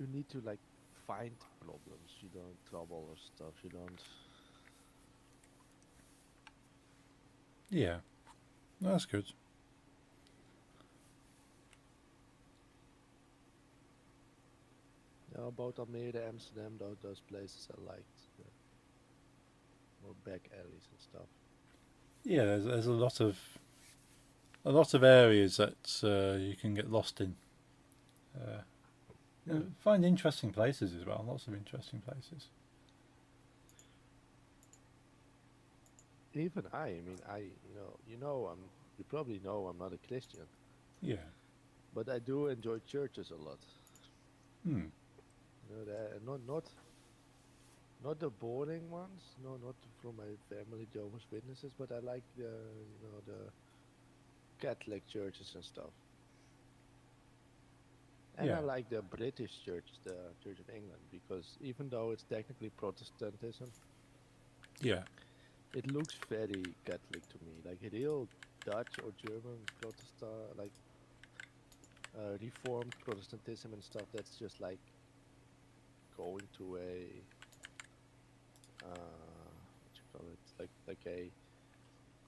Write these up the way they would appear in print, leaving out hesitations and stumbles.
you need to like find problems. You don't trouble or stuff. You don't. Yeah, that's good. Yeah, about Almere, Amsterdam, those places I liked. More back alleys and stuff. Yeah, there's a lot of areas that you can get lost in. Uh, Yeah. find interesting places as well. Lots of interesting places. Even I mean, you probably know I'm not a Christian, Yeah. but I do enjoy churches a lot. Hmm. Not the boring ones, no, not from my family Jehovah's Witnesses, but I like the Catholic churches and stuff. And I Yeah. like the British churches, the Church of England, because even though it's technically Protestantism, Yeah. it looks very Catholic to me, like a real Dutch or German Protestant, like Reformed Protestantism and stuff. That's just like going to a what you call it, like a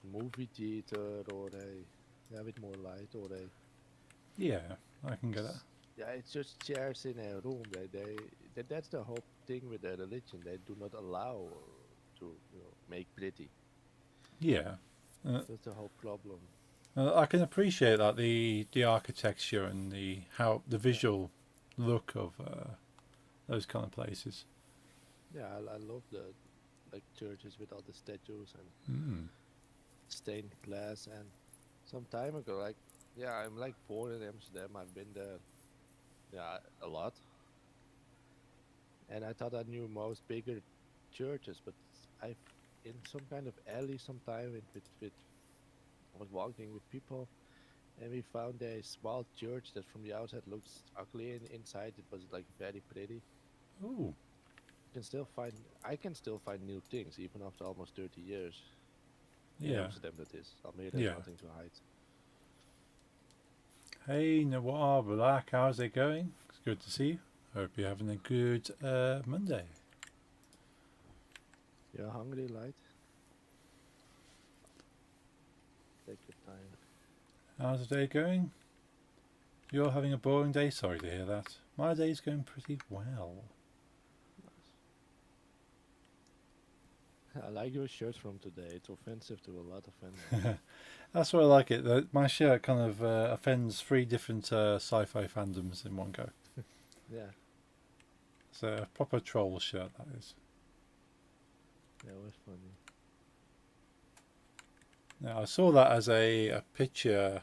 movie theater or a yeah, with more light or a Yeah. I can get that. yeah, it's just chairs in a room. That's the whole thing with their religion. They do not allow to make pretty. Yeah. Uh, That's the whole problem. I can appreciate that the architecture and the Yeah, visual look of those kind of places. yeah, I love the like churches with all the statues and Mm. stained glass. And some time ago, like yeah, I'm like born in Amsterdam. I've been there yeah a lot, and I thought I knew most bigger churches, but I've in some kind of alley sometime with I was walking with people and we found a small church that from the outside looks ugly and inside it was like very pretty. Oh. I can still find new things even after almost 30 years in Yeah. Amsterdam. That is, Almere has Yeah. nothing to hide. Hey Noir, Black, how's it going? It's good to see you. Hope you're having a good Monday. You're hungry, light? Take your time. How's the day going? You're having a boring day? Sorry to hear that. My day's going pretty well. Nice. I like your shirt from today. It's offensive to a lot of fandoms. That's why I like it. My shirt kind of offends three different sci-fi fandoms in one go. Yeah, It's a proper troll shirt, that is. that was funny. Now, I saw that as a picture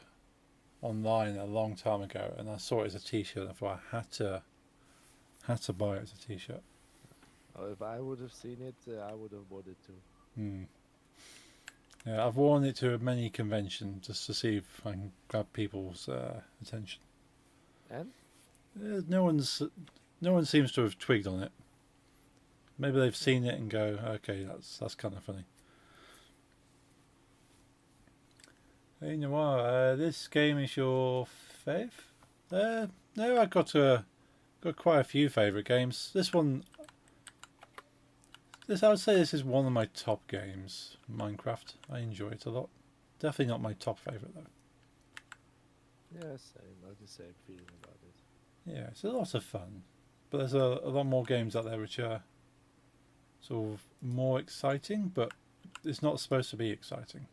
online a long time ago, and I saw it as a T-shirt. And I thought I had to buy it as a T-shirt. Oh, if I would have seen it, I would have bought it too. Hmm. Yeah, I've worn it to many conventions just to see if I can grab people's attention. And No one's no one seems to have twigged on it. Maybe they've yeah, seen it and go, okay, that's kind of funny. Hey Noir, this game is your fave? No, I got quite a few favourite games. This I would say this is one of my top games. Minecraft, I enjoy it a lot. Definitely not my top favourite though. yeah, same. I have the same feeling about it. Yeah, it's a lot of fun, but there's a lot more games out there which are sort of more exciting, but it's not supposed to be exciting.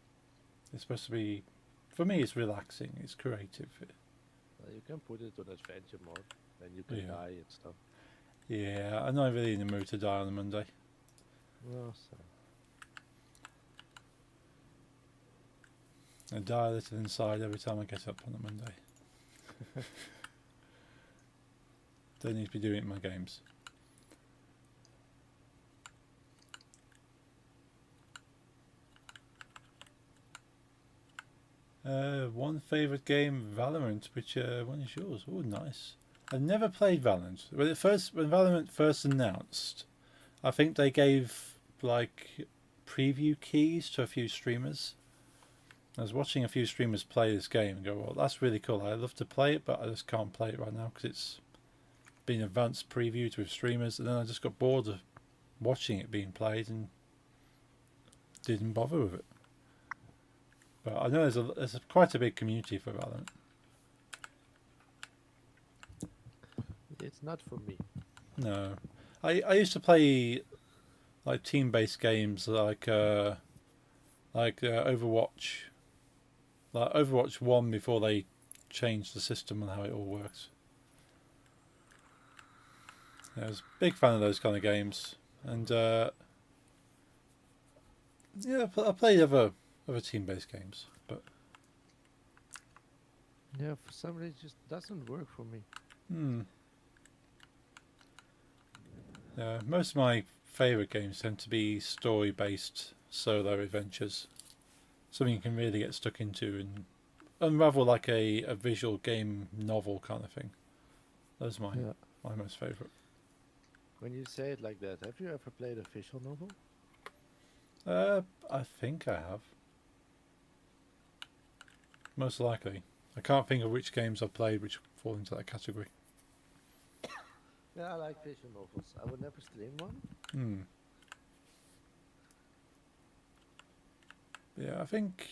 It's supposed to be, for me, it's relaxing. It's creative. You can put it on adventure mode, then you can Yeah, die and stuff. yeah. I'm not really in the mood to die on a Monday. Well, so I die a little inside every time I get up on a Monday. Don't need to be doing it in my games. One favourite game, Valorant. Which one is yours? Oh, nice. I've never played Valorant. When Valorant first announced, I think they gave like preview keys to a few streamers. I was watching a few streamers play this game and go, "Well, that's really cool. I'd love to play it, but I just can't play it right now because been advanced previewed with streamers, and then I just got bored of watching it being played and didn't bother with it. But I know there's quite a big community for Valorant. It's not for me. No, I used to play like team-based games like Overwatch, like Overwatch 1 before they changed the system and how it all works. Yeah, I was a big fan of those kind of games, and yeah, I played other team-based games, but Yeah, for some reason, it just doesn't work for me. yeah, most of my favourite games tend to be story-based solo adventures, something you can really get stuck into and unravel like a visual game novel kind of thing. Those are my most favourite. When you say it like that, have you ever played a visual novel? I think I have. Most likely. I can't think of which games I've played which fall into that category. Yeah, I like visual novels. I would never stream one. Yeah, I think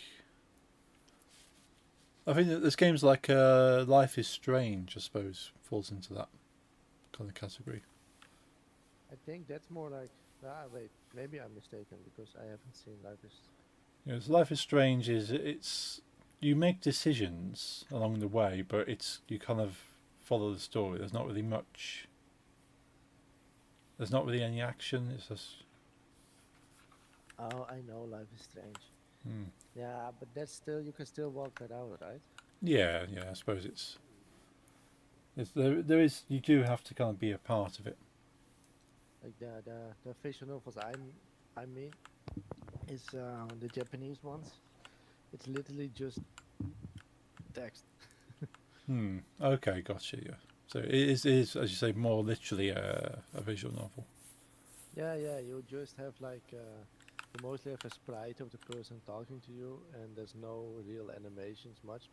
that there's games like Life is Strange, I suppose, falls into that kind of category. I think that's more like. Ah, wait, maybe I'm mistaken because I haven't seen Life is. Yes, Life is Strange it's you make decisions along the way, but you kind of follow the story. There's not really much. There's not really any action. It's just. Oh, I know Life is Strange. Yeah, but that's still you can still walk that out, right? Yeah, I suppose it's there is you do have to kind of be a part of it. Like the visual novels I mean is the Japanese ones. It's literally just text. Okay, gotcha. Yeah. So it is as you say more literally a visual novel. Yeah, you just have like you mostly have a sprite of the person talking to you, and there's no real animations much.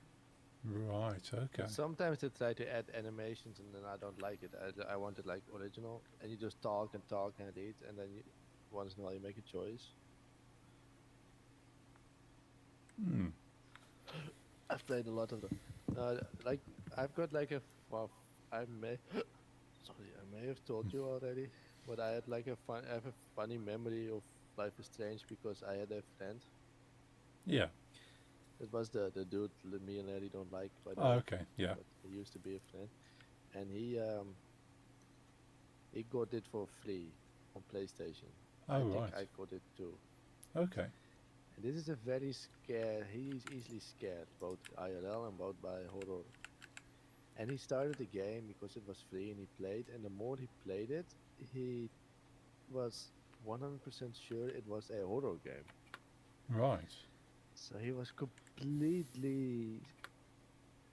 Right. Okay. Sometimes they try to add animations, and then I don't like it. I want it like original, and you just talk and talk and eat, and then once in a while you make a choice. I've played a lot of them. Like I've got like well, I may sorry, I may have told you already, but I had like I have a funny memory of Life is Strange because I had a friend. Yeah. It was the dude me and Eddie don't like, by the Oh, way, okay. Yeah. but he used to be a friend, and he got it for free on PlayStation. I Oh, think right. I got it too. Okay. And this is a very scared. He's easily scared, both IRL and both by horror. And he started the game because it was free, and he played. And the more he played it, he was 100% sure it was a horror game. Right. So he was completely.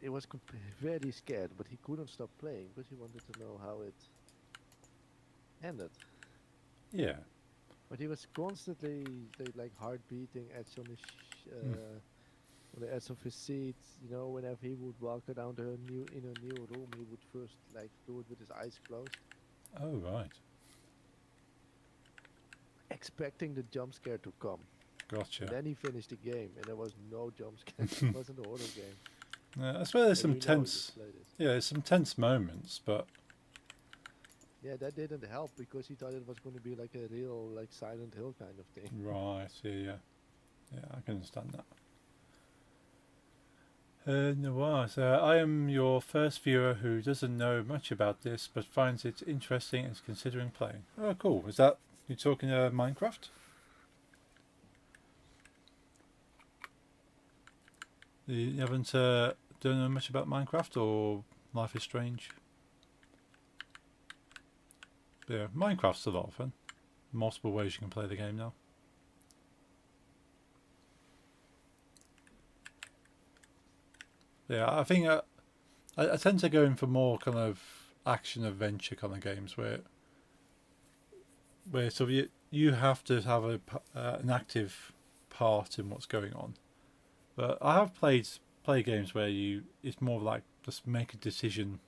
He was very scared, but he couldn't stop playing because he wanted to know how it ended. Yeah. But he was constantly like heart beating, edge on his on the edge of his seat. You know, whenever he would walk around in a new room, he would first like do it with his eyes closed, Oh, right. expecting the jump scare to come. Gotcha. Then he finished the game, and there was no jump scare. It wasn't a horror game. I suppose there's some And you know, you tense. played it. Yeah, there's some tense moments, but Yeah, that didn't help because he thought it was going to be like a real like Silent Hill kind of thing. right. Yeah. I can understand that. Noir, so I am your first viewer who doesn't know much about this but finds it interesting and is considering playing. Oh, cool. Is that you talking Minecraft? You haven't don't know much about Minecraft or Life is Strange? Yeah, Minecraft's a lot of fun. Multiple ways you can play the game now. Yeah, I think I tend to go in for more kind of action adventure kind of games where so you have to have an active part in what's going on. But I have play games where it's more like just make a decision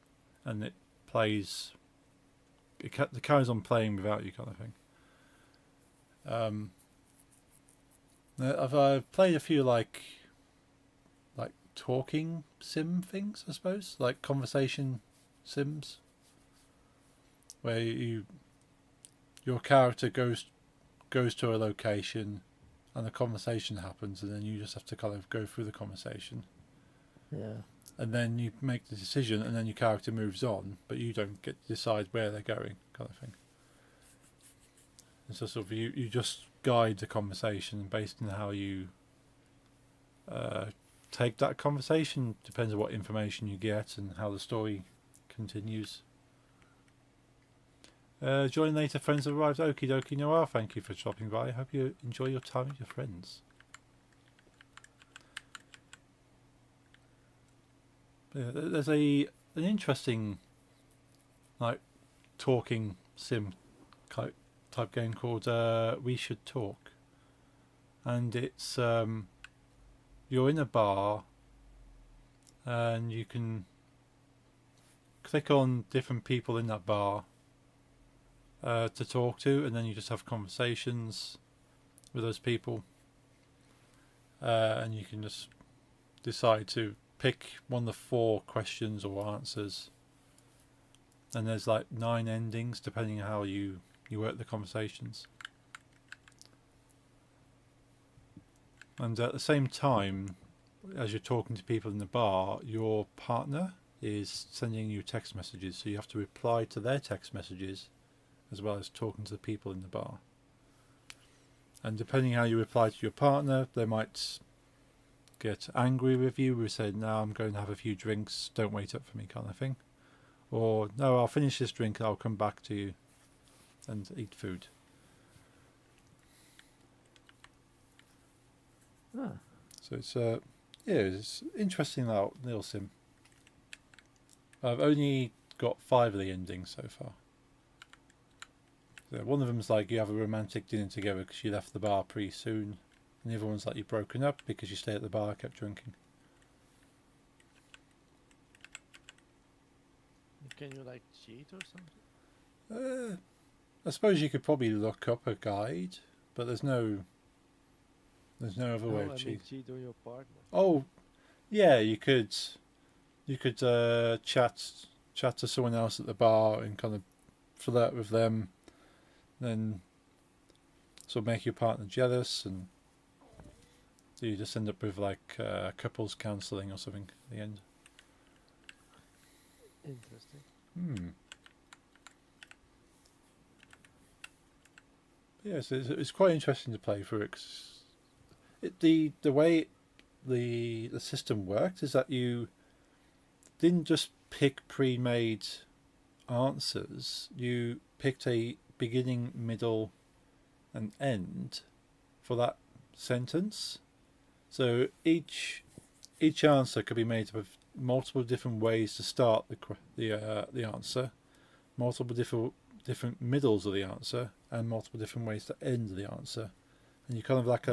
and it plays it carries on playing without you, kind of thing. I've played a few like talking sim things, I suppose, like conversation sims, where your character goes to a location, and a conversation happens, and then you just have to kind of go through the conversation, Yeah. and then you make the decision, and then your character moves on, but you don't get to decide where they're going, kind of thing. And so sort of you just guide the conversation based on how you take that conversation. Depends on what information you get and how the story continues. Join later, friends have arrived. Okie dokie, Noir, thank you for dropping by. Hope you enjoy your time with your friends. Yeah, there's an interesting like talking sim type game called We Should Talk, and it's you're in a bar and you can click on different people in that bar to talk to, and then you just have conversations with those people, and you can just decide to pick one of the 4 questions or answers, and there's like 9 endings depending on how you work the conversations. And at the same time, as you're talking to people in the bar, your partner is sending you text messages, so you have to reply to their text messages as well as talking to the people in the bar. And depending how you reply to your partner, they might get angry with you. We say, no, I'm going to have a few drinks, don't wait up for me, kind of thing. Or, no, I'll finish this drink, I'll come back to you and eat food. Ah. So it's interesting little sim. I've only got 5 of the endings so far. So one of them's like you have a romantic dinner together because you left the bar pretty soon, and the other one's like you've broken up because you stayed at the bar, kept drinking. Can you like cheat or something? I suppose you could probably look up a guide, but there's no other way of cheating. Cheat on your partner. Oh, yeah, you could chat to someone else at the bar and kind of flirt with them, then sort of make your partner jealous, and you just end up with like couples counselling or something at the end. Interesting. Yes, it's quite interesting to play through it. The way the system worked is that you didn't just pick pre-made answers. You picked a beginning, middle, and end for that sentence. So each answer could be made up of multiple different ways to start the answer, multiple different middles of the answer, and multiple different ways to end the answer. And you kind of like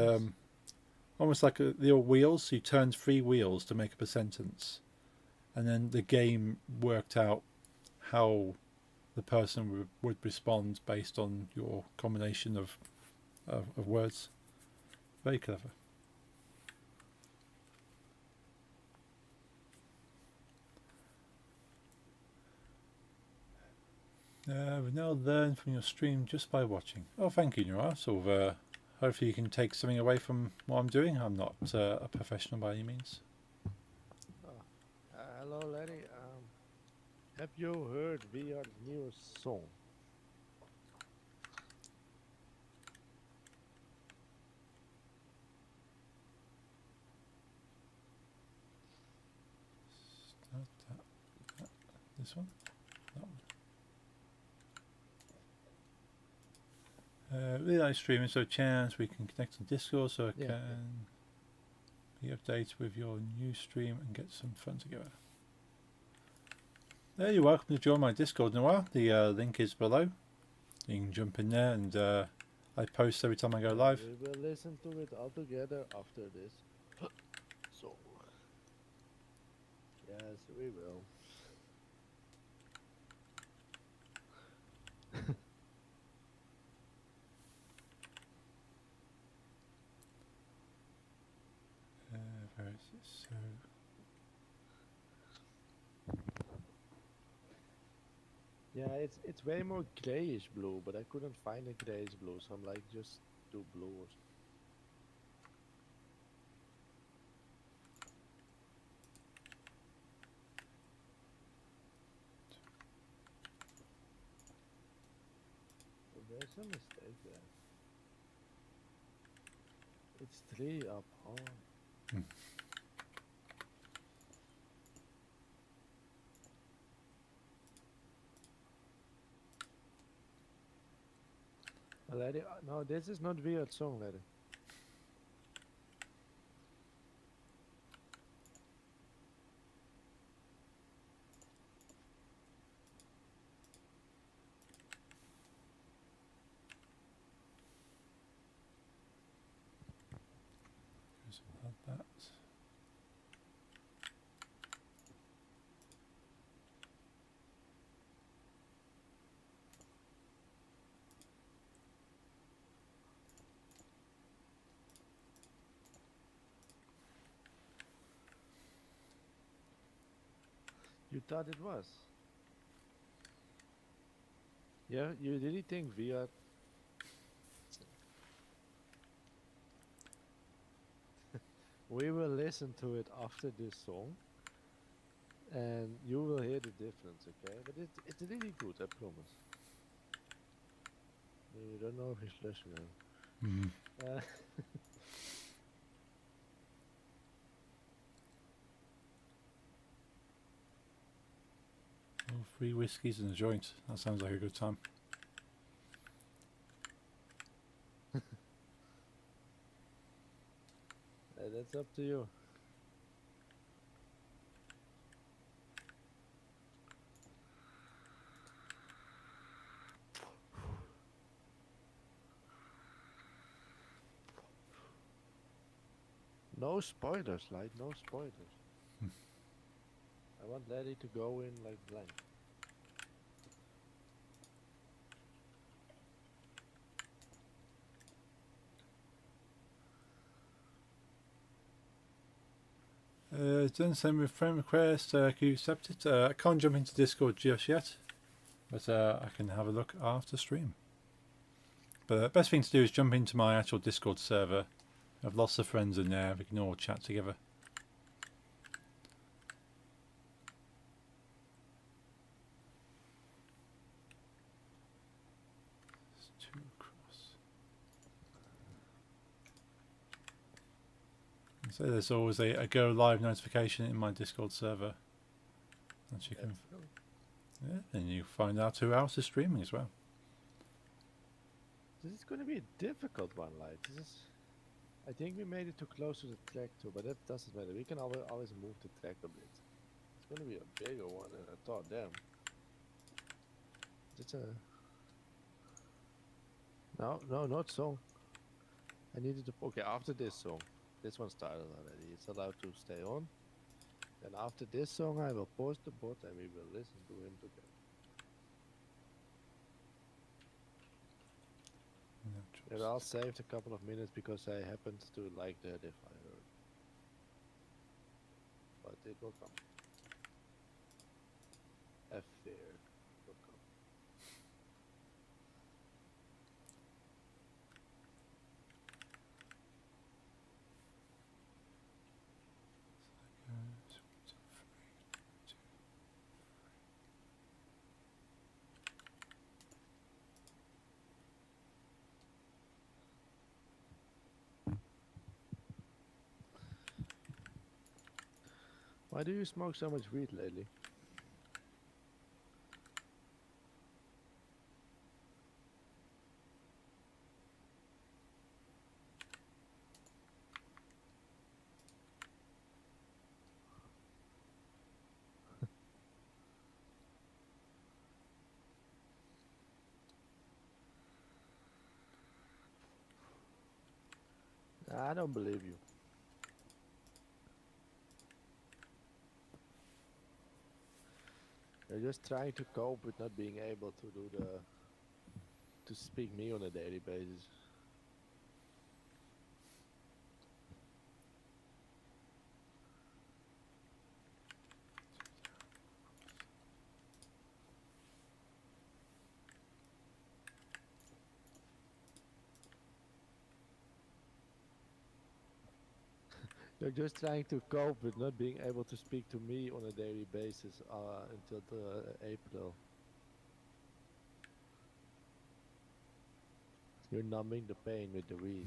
almost like the old wheels. So you turned 3 wheels to make up a sentence, and then the game worked out how the person would respond based on your combination of words. Very clever. We now learn from your stream just by watching. Oh, thank you, Noir. So, hopefully you can take something away from what I'm doing. I'm not a professional by any means. Hello, Lenny. Have you heard VR new song? This one? That one. Really like streaming, so chance we can connect on Discord so I can be updated with your new stream and get some fun together. You're welcome to join my Discord, Noir. The link is below. You can jump in there, and I post every time I go live. We will listen to it all together after this. So, yes, we will. Yeah, it's way more grayish blue, but I couldn't find a grayish blue, so I'm like, just do blue or something. So there's a mistake there. It's 3 up. Oh, Hmm. Lady, no, this is not weird song, lady. Just add that. You thought it was? Yeah, you really think weird? We will listen to it after this song, and you will hear the difference, okay? But it's really good, I promise. You don't know if he's listening. Mm. Uh, Oh, 3 whiskies and a joint. That sounds like a good time. that's up to you. No spoilers, like no spoilers. I want Lady to go in like blank. Done send me a friend request. Can you accept it? I can't jump into Discord just yet, but I can have a look after stream. But the best thing to do is jump into my actual Discord server. I have lots of friends in there. We can all chat together. It's 2 across. So there's always a go live notification in my Discord server that you can. Excellent. Yeah, and you find out who else is streaming as well. This is gonna be a difficult one, like this is. I think we made it too close to the track too, but that doesn't matter. We can always move the track a bit. It's gonna be a bigger one than I thought. Damn. It's a. No, not song. I needed to. Okay, after this song, this one started already. It's allowed to stay on. Then after this song, I will pause the bot and we will listen to him together. And I'll save a couple of minutes because I happened to like that if I heard. But it will come. Have fear. It will come. Why do you smoke so much weed lately? I don't believe you. You're just trying to cope with not being able to do to speak me on a daily basis. They're just trying to cope with not being able to speak to me on a daily basis until April. You're numbing the pain with the weed.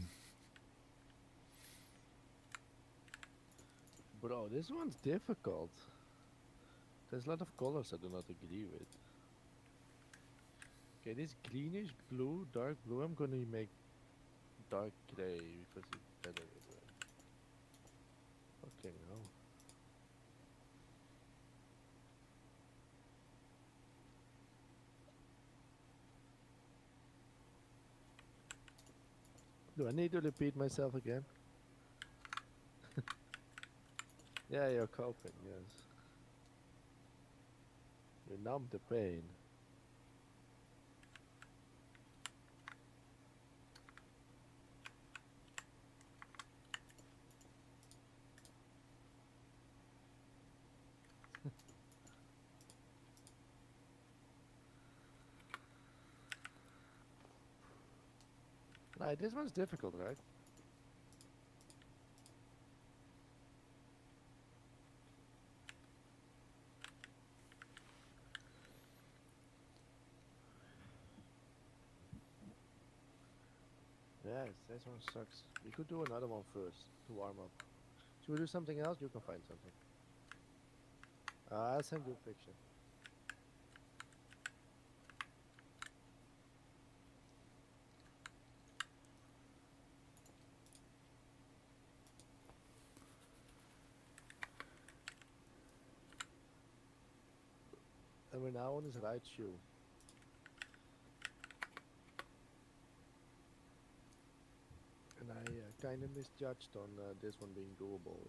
Bro, this one's difficult. There's a lot of colors I do not agree with. Okay, this greenish blue, dark blue, I'm gonna make dark gray because it's better with it. Fucking hell. Do I need to repeat myself again? Yeah, you're coping, yes. You numb the pain. Right, this one's difficult, right? Yes, this one sucks. We could do another one first to warm up. Should we do something else? You can find something. I'll send you a picture. And we're now on his right shoe. And I kind of misjudged on this one being doable.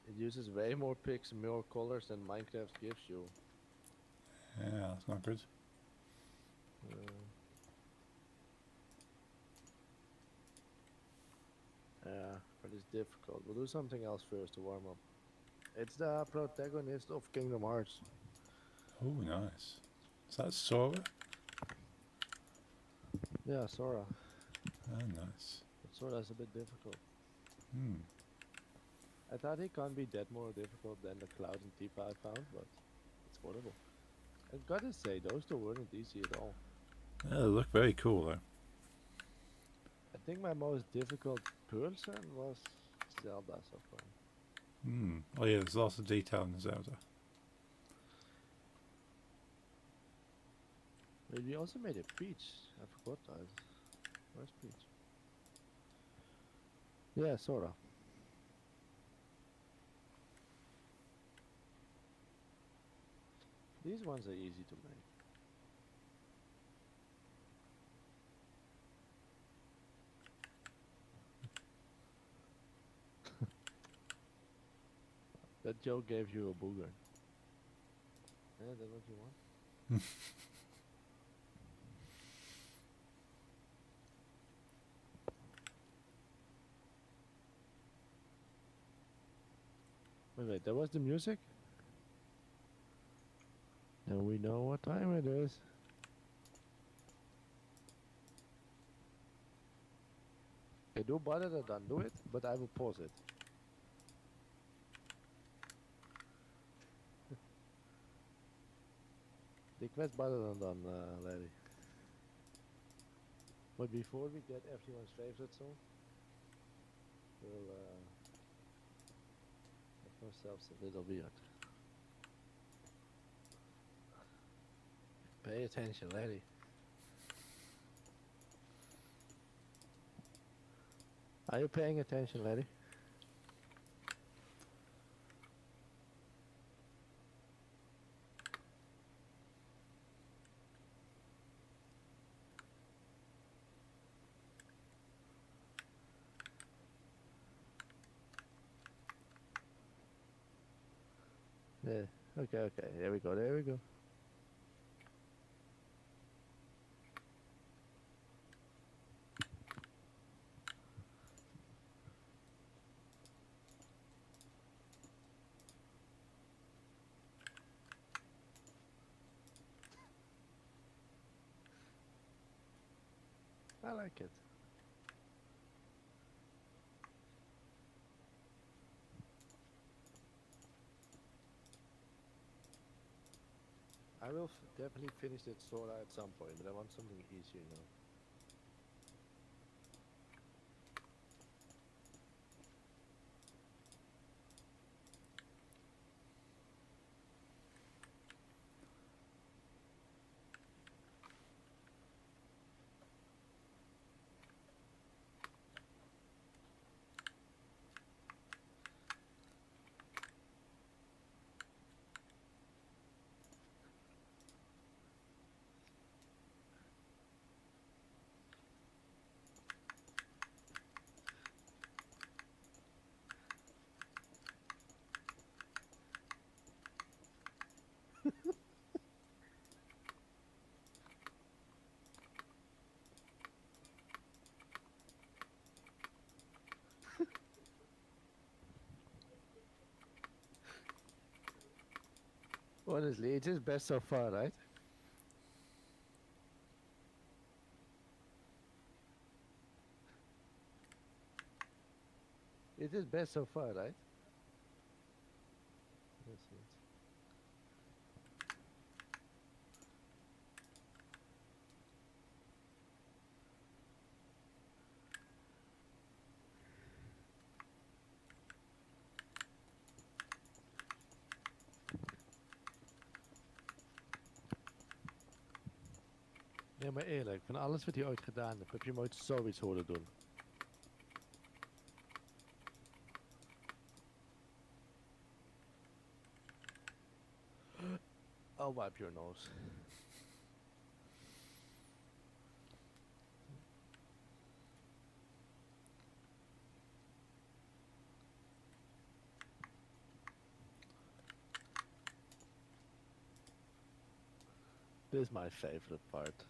It uses way more picks, more colors than Minecraft gives you. Yeah, that's not good. Yeah, but it's difficult. We'll do something else first to warm up. It's the protagonist of Kingdom Hearts. Oh, nice. Is that Sora? Yeah, Sora. Oh, nice. But Sora's a bit difficult. Hmm. I thought he can't be that more difficult than the Cloud and Tifa I found, but it's horrible. I gotta say, those two weren't easy at all. Yeah, they look very cool though. I think my most difficult person was Zelda so far. Hmm. Oh yeah, there's lots of detail in Zelda. But we also made a Peach. I forgot that. Where's Peach? Yeah, Sora. These ones are easy to make. That joke gave you a booger. Yeah, that's what you want? Wait, that was the music? Now we know what time it is. Okay, do better than do it, but I will pause it. Request better than done, Larry. But before we get everyone's favorite song, we'll make ourselves a little weird. Pay attention, Larry. Are you paying attention, Larry? Yeah. Okay. There we go. I like it. I will definitely finish that Sora at some point, but I want something easier, Honestly, it is best so far, right? It is best so far, right? Yes, yes. Nee, maar eerlijk, van alles wat je ooit gedaan hebt, heb je hem ooit zoiets horen doen? I'll wipe your nose. This is my favorite part.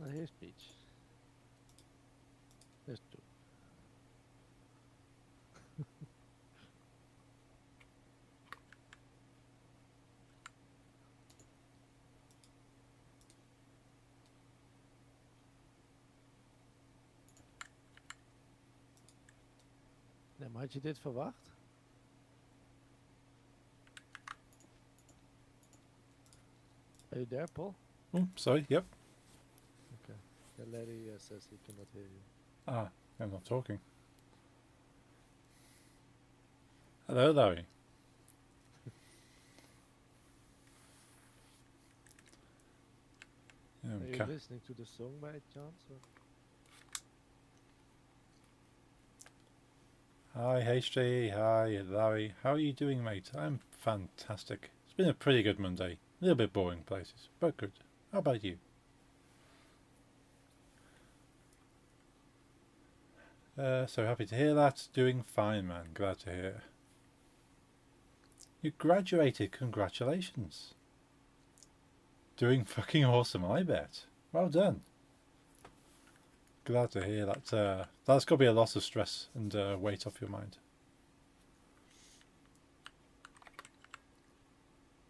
Nou, here's Peach. There's two. Nee, maar had je dit verwacht? Are you there, Paul? Oh, sorry. Yep. Okay. The lady says he cannot hear you. Ah, I'm not talking. Hello, Larry. Are you Okay. listening to the song by chance? Or? Hi, HJ. Hi, Larry. How are you doing, mate? I'm fantastic. It's been a pretty good Monday. A little bit boring places, but good. How about you? So happy to hear that. Doing fine, man. Glad to hear. You graduated. Congratulations. Doing fucking awesome, I bet. Well done. Glad to hear that. That's got to be a lot of stress and weight off your mind.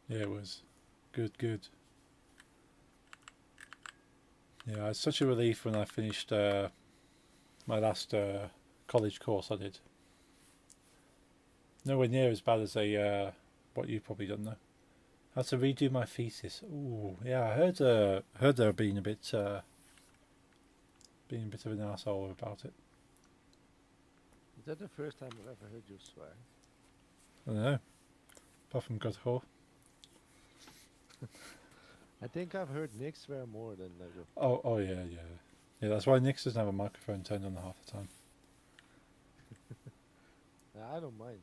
Yeah, it was. Good, good. Yeah, it's such a relief when I finished my last college course I did. Nowhere near as bad as what you've probably done though. I had to redo my thesis. Ooh, yeah, I heard they were being a bit of an asshole about it. Is that the first time I've ever heard you swear? I don't know. Apart from God Whore. I think I've heard Nick swear more than you. Oh yeah. Yeah, that's why Nick doesn't have a microphone turned on half the time. I don't mind.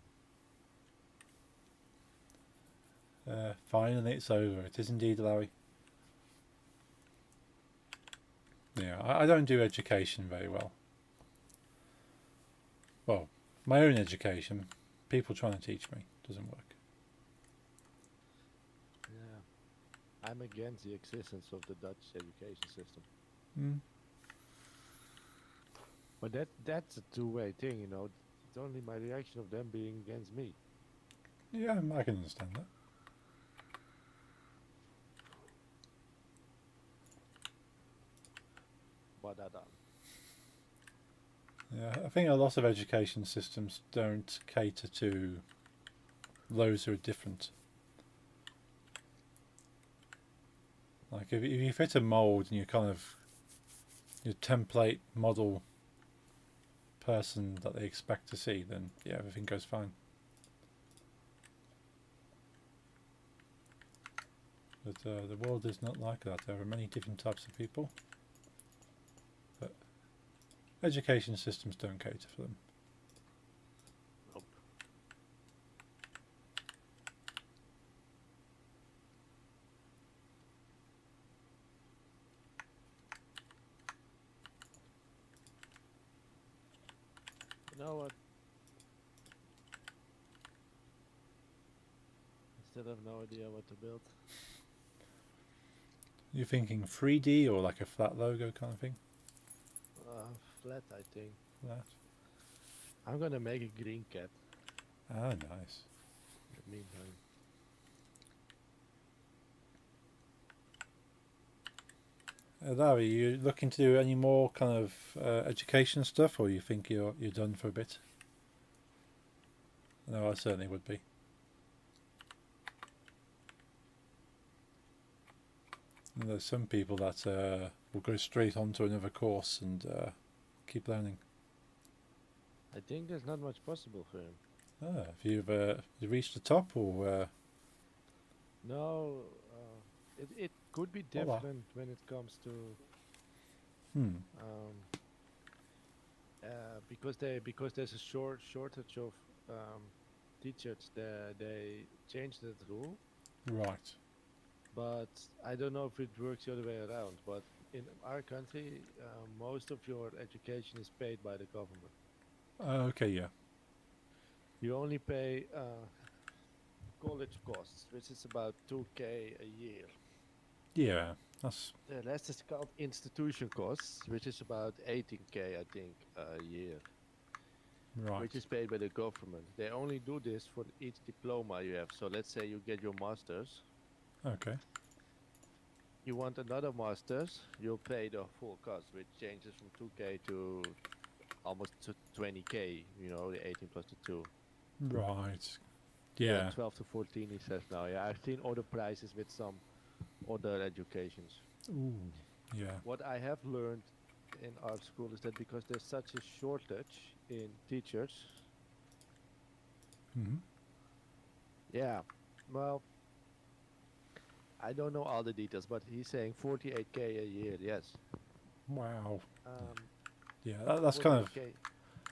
Finally, it's over. It is indeed, Larry. Yeah, I don't do education very well. Well, my own education, people trying to teach me, doesn't work. Yeah. I'm against the existence of the Dutch education system. Mm. But that's a two-way thing, It's only my reaction of them being against me. Yeah, I can understand that. But I don't. Yeah, I think a lot of education systems don't cater to those who are different. Like if you fit a mold and you kind of your template model person that they expect to see, then yeah, everything goes fine. But the world is not like that. There are many different types of people, but education systems don't cater for them. Nope. You know what? I still have no idea what to build. You're thinking 3D or like a flat logo kind of thing? Flat, I think. Flat. I'm gonna make a green cat Ah, nice. in the meantime. Larry, you looking to do any more kind of education stuff, or you think you're done for a bit? No, I certainly would be. And there's some people that will go straight on to another course and keep learning. I think there's not much possible for him. Ah, have you reached the top, or No, it could be Hola. different when it comes to hmm, um, because there's a shortage of teachers. They changed that rule, right? but I don't know if it works the other way around. But in our country, most of your education is paid by the government. Okay, yeah, You only pay college costs, which is about 2K a year. yeah. That's The rest is called institution costs, which is about 18K, I think, a year, right. which is paid by the government. They only do this for each diploma you have. So let's say you get your master's, Okay, you want another master's, you'll pay the full cost, which changes from 2K to almost to 20K, you know, the 18 plus the 2. right. Yeah, Yeah. 12 to 14, he says now. Yeah, I've seen other prices with some other educations. Ooh, yeah. What I have learned in our school is that because there's such a shortage in teachers, Hmm. yeah, well, I don't know all the details, but he's saying 48K a year, yes. Wow. Um, Yeah, that's kind of 48K.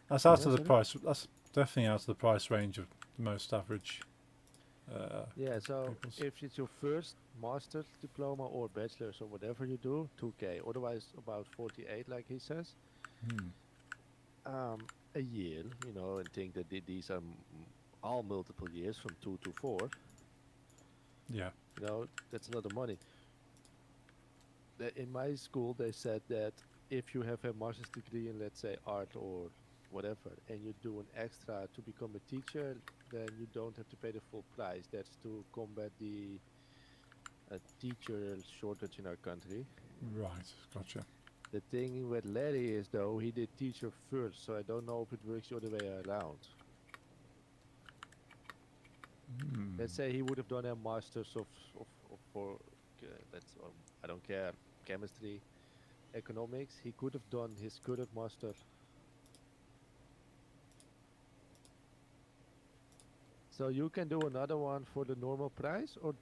that's out Yeah, of the sorry? price. That's definitely out of the price range of the most average. Yeah, so People's. if it's your first master's diploma or bachelor's or whatever you do, 2K. Otherwise, about 48, like he says. Hmm. A year, you know, and think that these are all multiple years from 2 to 4. Yeah. You know, that's a lot of money. In my school, they said that if you have a master's degree in, let's say, art or whatever, and you do an extra to become a teacher, then you don't have to pay the full price. That's to combat the teacher shortage in our country. Right. Gotcha. The thing with Larry is, though, he did teacher first, so I don't know if it works the other way around. Hmm. Let's say he would have done a master's of for, let's, I don't care, chemistry, economics. He could have done his current master. So you can do another one for the normal price, or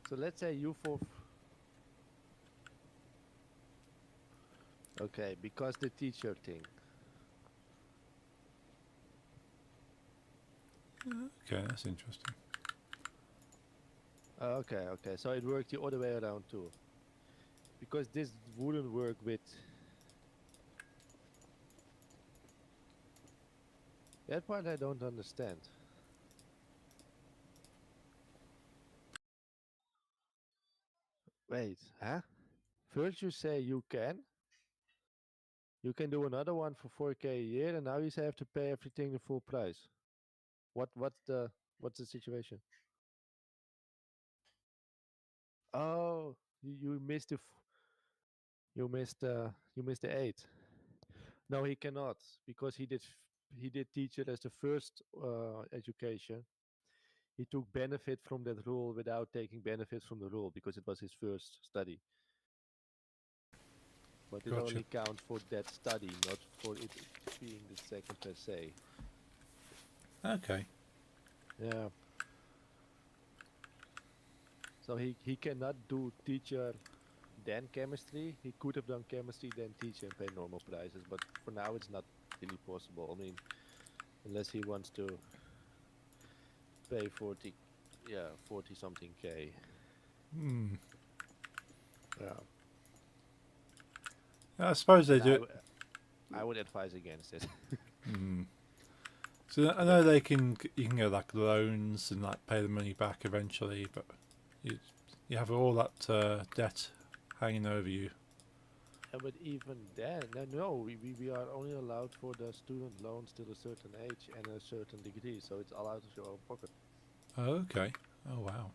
so let's say you for okay, because the teacher thing. Okay, that's interesting. Okay, okay. So it worked the other way around too. Because this wouldn't work with that part I don't understand. Wait, huh? First you say you can do another one for 4K a year, and now you say I have to pay everything the full price. What's the situation? Oh, you missed you missed the eight. No, he cannot because he did teach it as the first education. He took benefit from that rule without taking benefit from the rule because it was his first study. But it Gotcha. only counts for that study, not for it being the second per se. Okay. Yeah. So he cannot do teacher then chemistry. He could have done chemistry then teacher and pay normal prices, but for now it's not really possible. I mean, unless he wants to pay 40, yeah, 40 something K. Hmm. Yeah. I suppose they And do it. I would advise against it. Hmm. So I know they can. You can get like loans and like pay the money back eventually, but you you have all that debt hanging over you. But even then, no, we are only allowed for the student loans till a certain age and a certain degree, so it's all out of your own pocket. Oh, okay. Oh wow.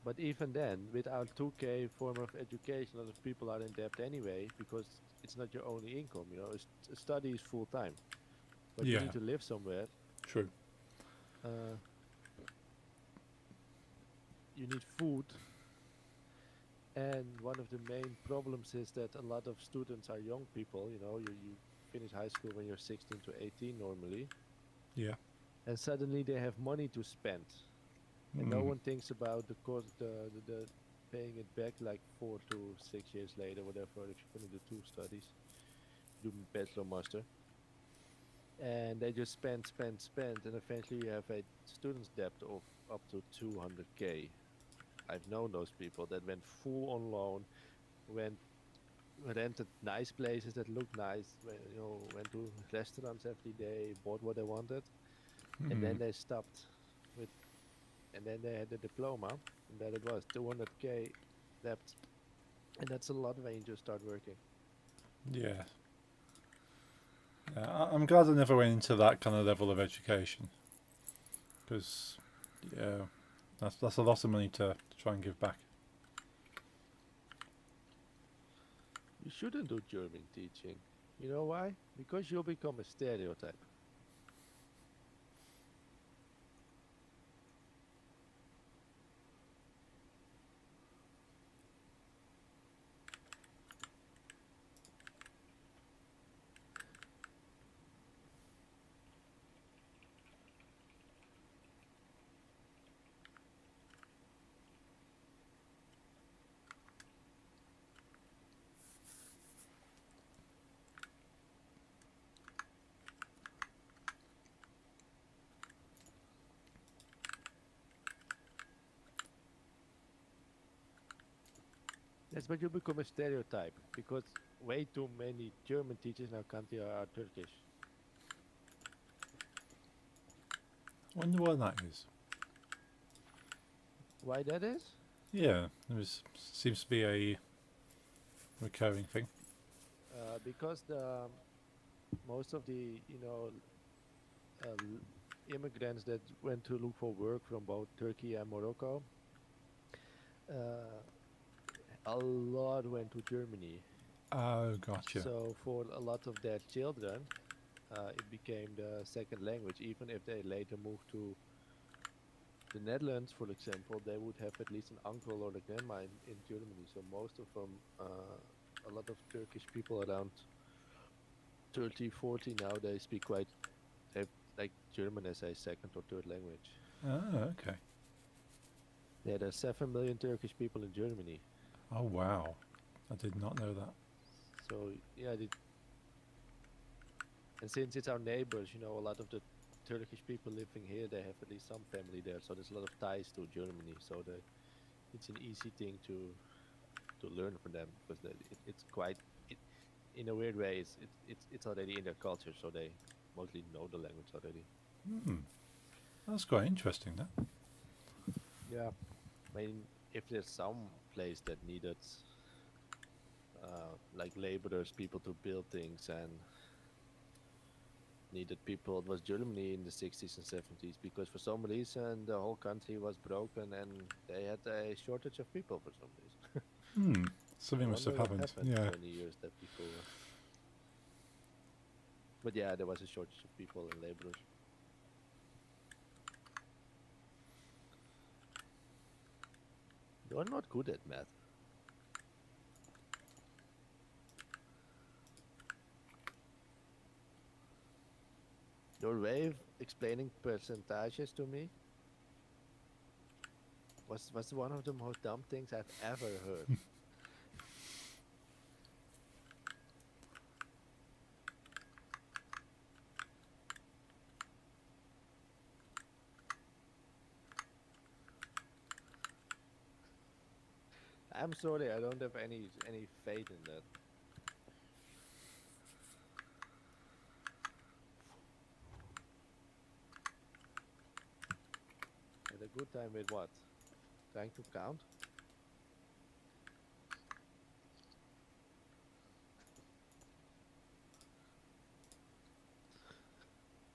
But even then, without 2K form of education, a lot of people are in debt anyway because it's not your only income. You know, a study is full time, but you need Yeah. to live somewhere. True. Uh, you need food, and one of the main problems is that a lot of students are young people. You know, you finish high school when you're 16 to 18 normally, Yeah. and suddenly they have money to spend, and no Hmm. one thinks about the cost, the paying it back like 4 to 6 years later, whatever. If you're gonna do two studies, do bachelor master, and they just spend, and eventually you have a student's debt of up to 200K. I've known those people that went full on loan, went rented nice places that looked nice, went to restaurants every day, bought what they wanted, and Hmm. then they stopped with, and then they had the diploma, and that it was 200K debt, and that's a lot when you just start working. Yeah. Yeah. I'm glad I never went into that kind of level of education because yeah, that's a lot of money to try and give back. You shouldn't do German teaching. You know why? Because you'll become a stereotype. Yes, but you become a stereotype because way too many German teachers in our country are Turkish. Wonder why that is. Why that is? Yeah, there seems to be a recurring thing. Because the most of the immigrants that went to look for work from both Turkey and Morocco, uh, a lot went to Germany. Oh, gotcha. So for a lot of their children, it became the second language. Even if they later moved to the Netherlands, for example, they would have at least an uncle or a grandma in Germany. So most of them, a lot of Turkish people around 30, 40 now, they speak quite, they have like German as a second or third language. Oh, okay. Yeah, there's 7 million Turkish people in Germany. Oh, wow. I did not know that. So yeah, and since it's our neighbors, a lot of the Turkish people living here, they have at least some family there. So there's a lot of ties to Germany. So it's an easy thing to learn for them because it's quite it, in a weird way it's already in their culture, so they mostly know the language already. Hmm. That's quite interesting, that. Yeah, I mean if there's some place that needed like laborers, people to build things, and needed people, it was Germany in the 60s and 70s, because for some reason the whole country was broken and they had a shortage of people for some reason. Something I must wonder have what happened. happened Yeah. 20 years that people. But yeah, there was a shortage of people and laborers. You're not good at math. Your way of explaining percentages to me was one of the most dumb things I've ever heard. I'm sorry, I don't have any faith in that. Had a good time with what? Trying to count?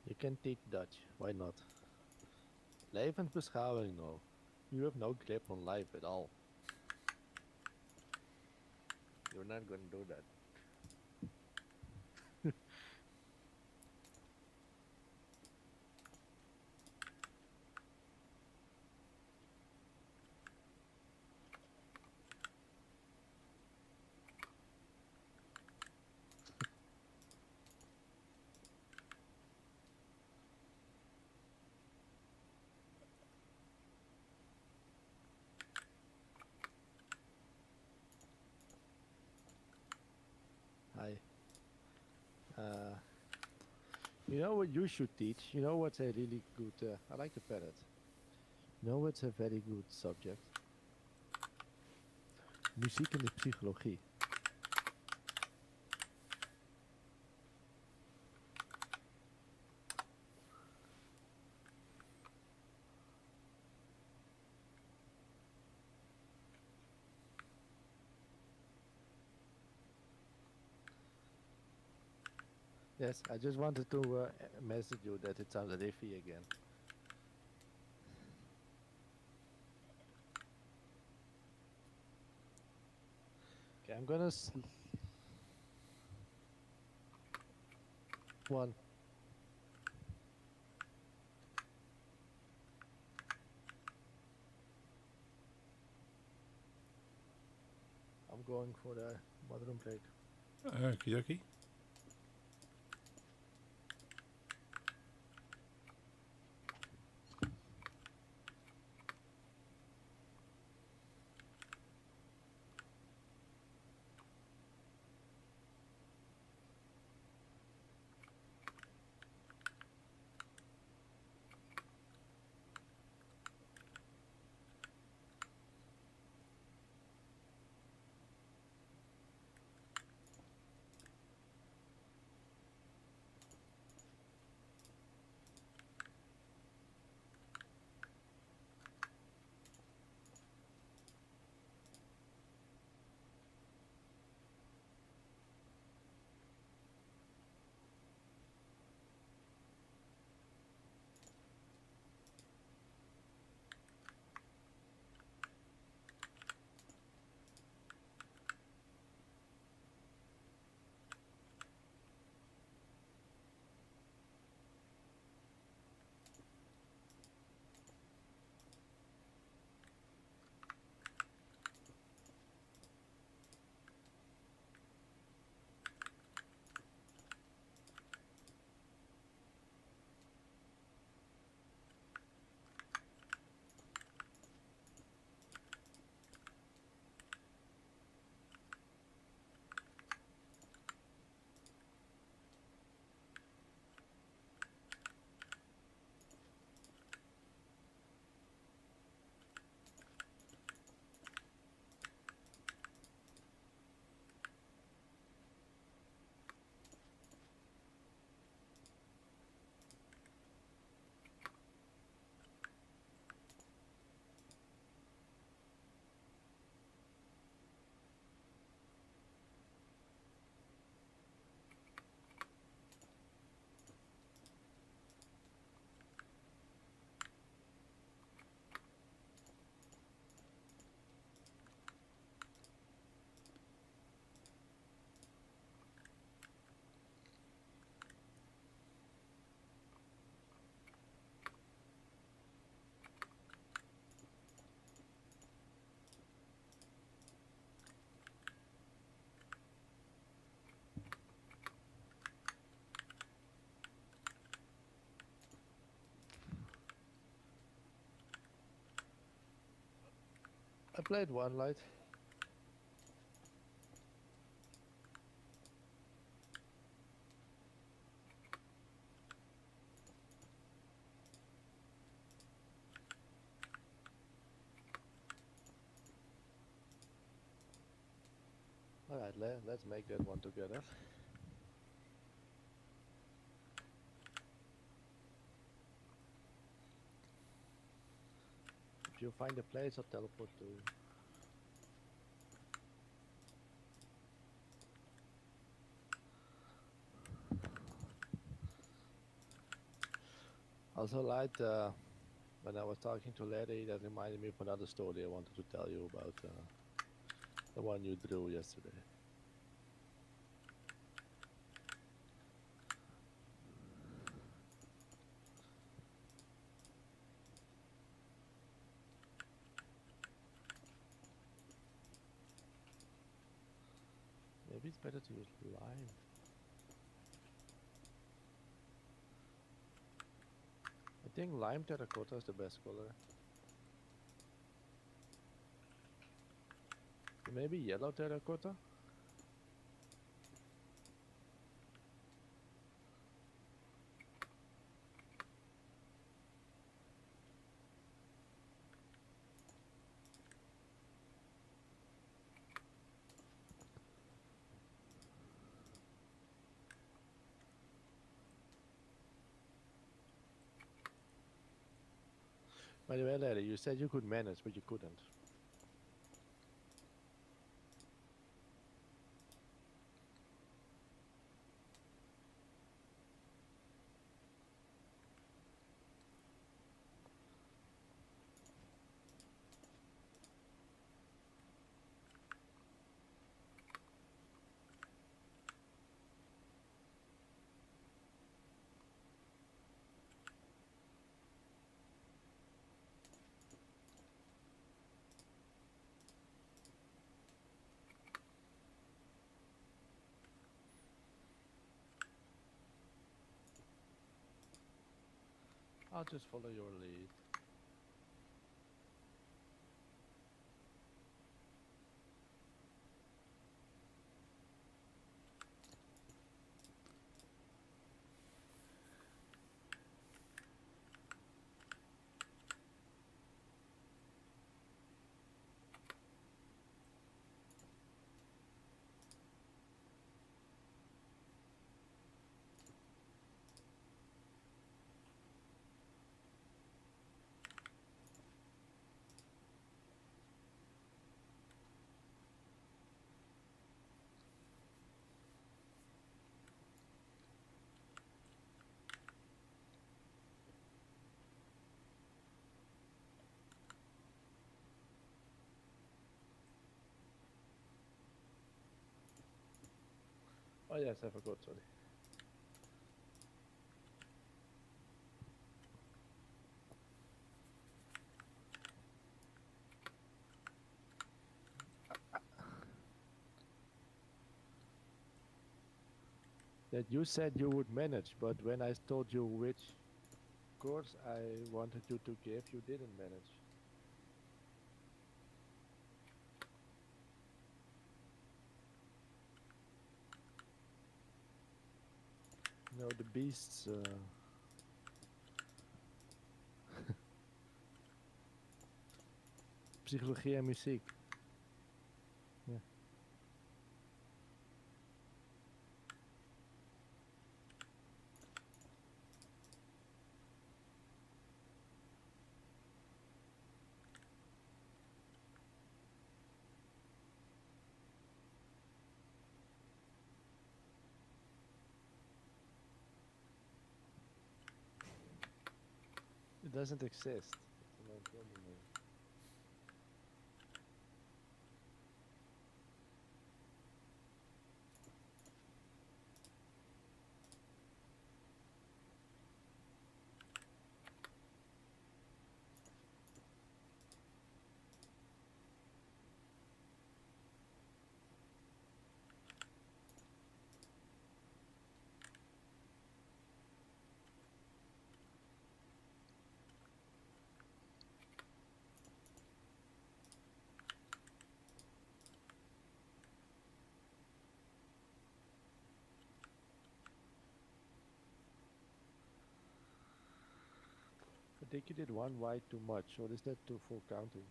You can teach Dutch, why not? Levensbeschouwing, no. You have no grip on life at all. You're not gonna do that. Hi. Uh, you know what you should teach? You know what's a really good... I like the parrot. You know what's a very good subject? Muziek in de psychologie. Yes, I just wanted to message you that it sounded iffy again. Okay, I'm gonna... One. I'm going for the bathroom break. Okie dokie. I played one light. Alright, let's make that one together. If you find a place, I'll teleport to you. Also, light, when I was talking to Larry, that reminded me of another story I wanted to tell you about. The one you drew yesterday. Maybe it's better to use lime. I think lime terracotta is the best color. Maybe yellow terracotta? By the way, Larry, you said you could manage, but you couldn't. I'll just follow your lead. Oh yes, I forgot, sorry. That you said you would manage, but when I told you which course I wanted you to give, you didn't manage. No, the beasts. Psychologie en muziek. Yeah. It doesn't exist. That's the main problem here. think you did one white too much, or is that too full counting?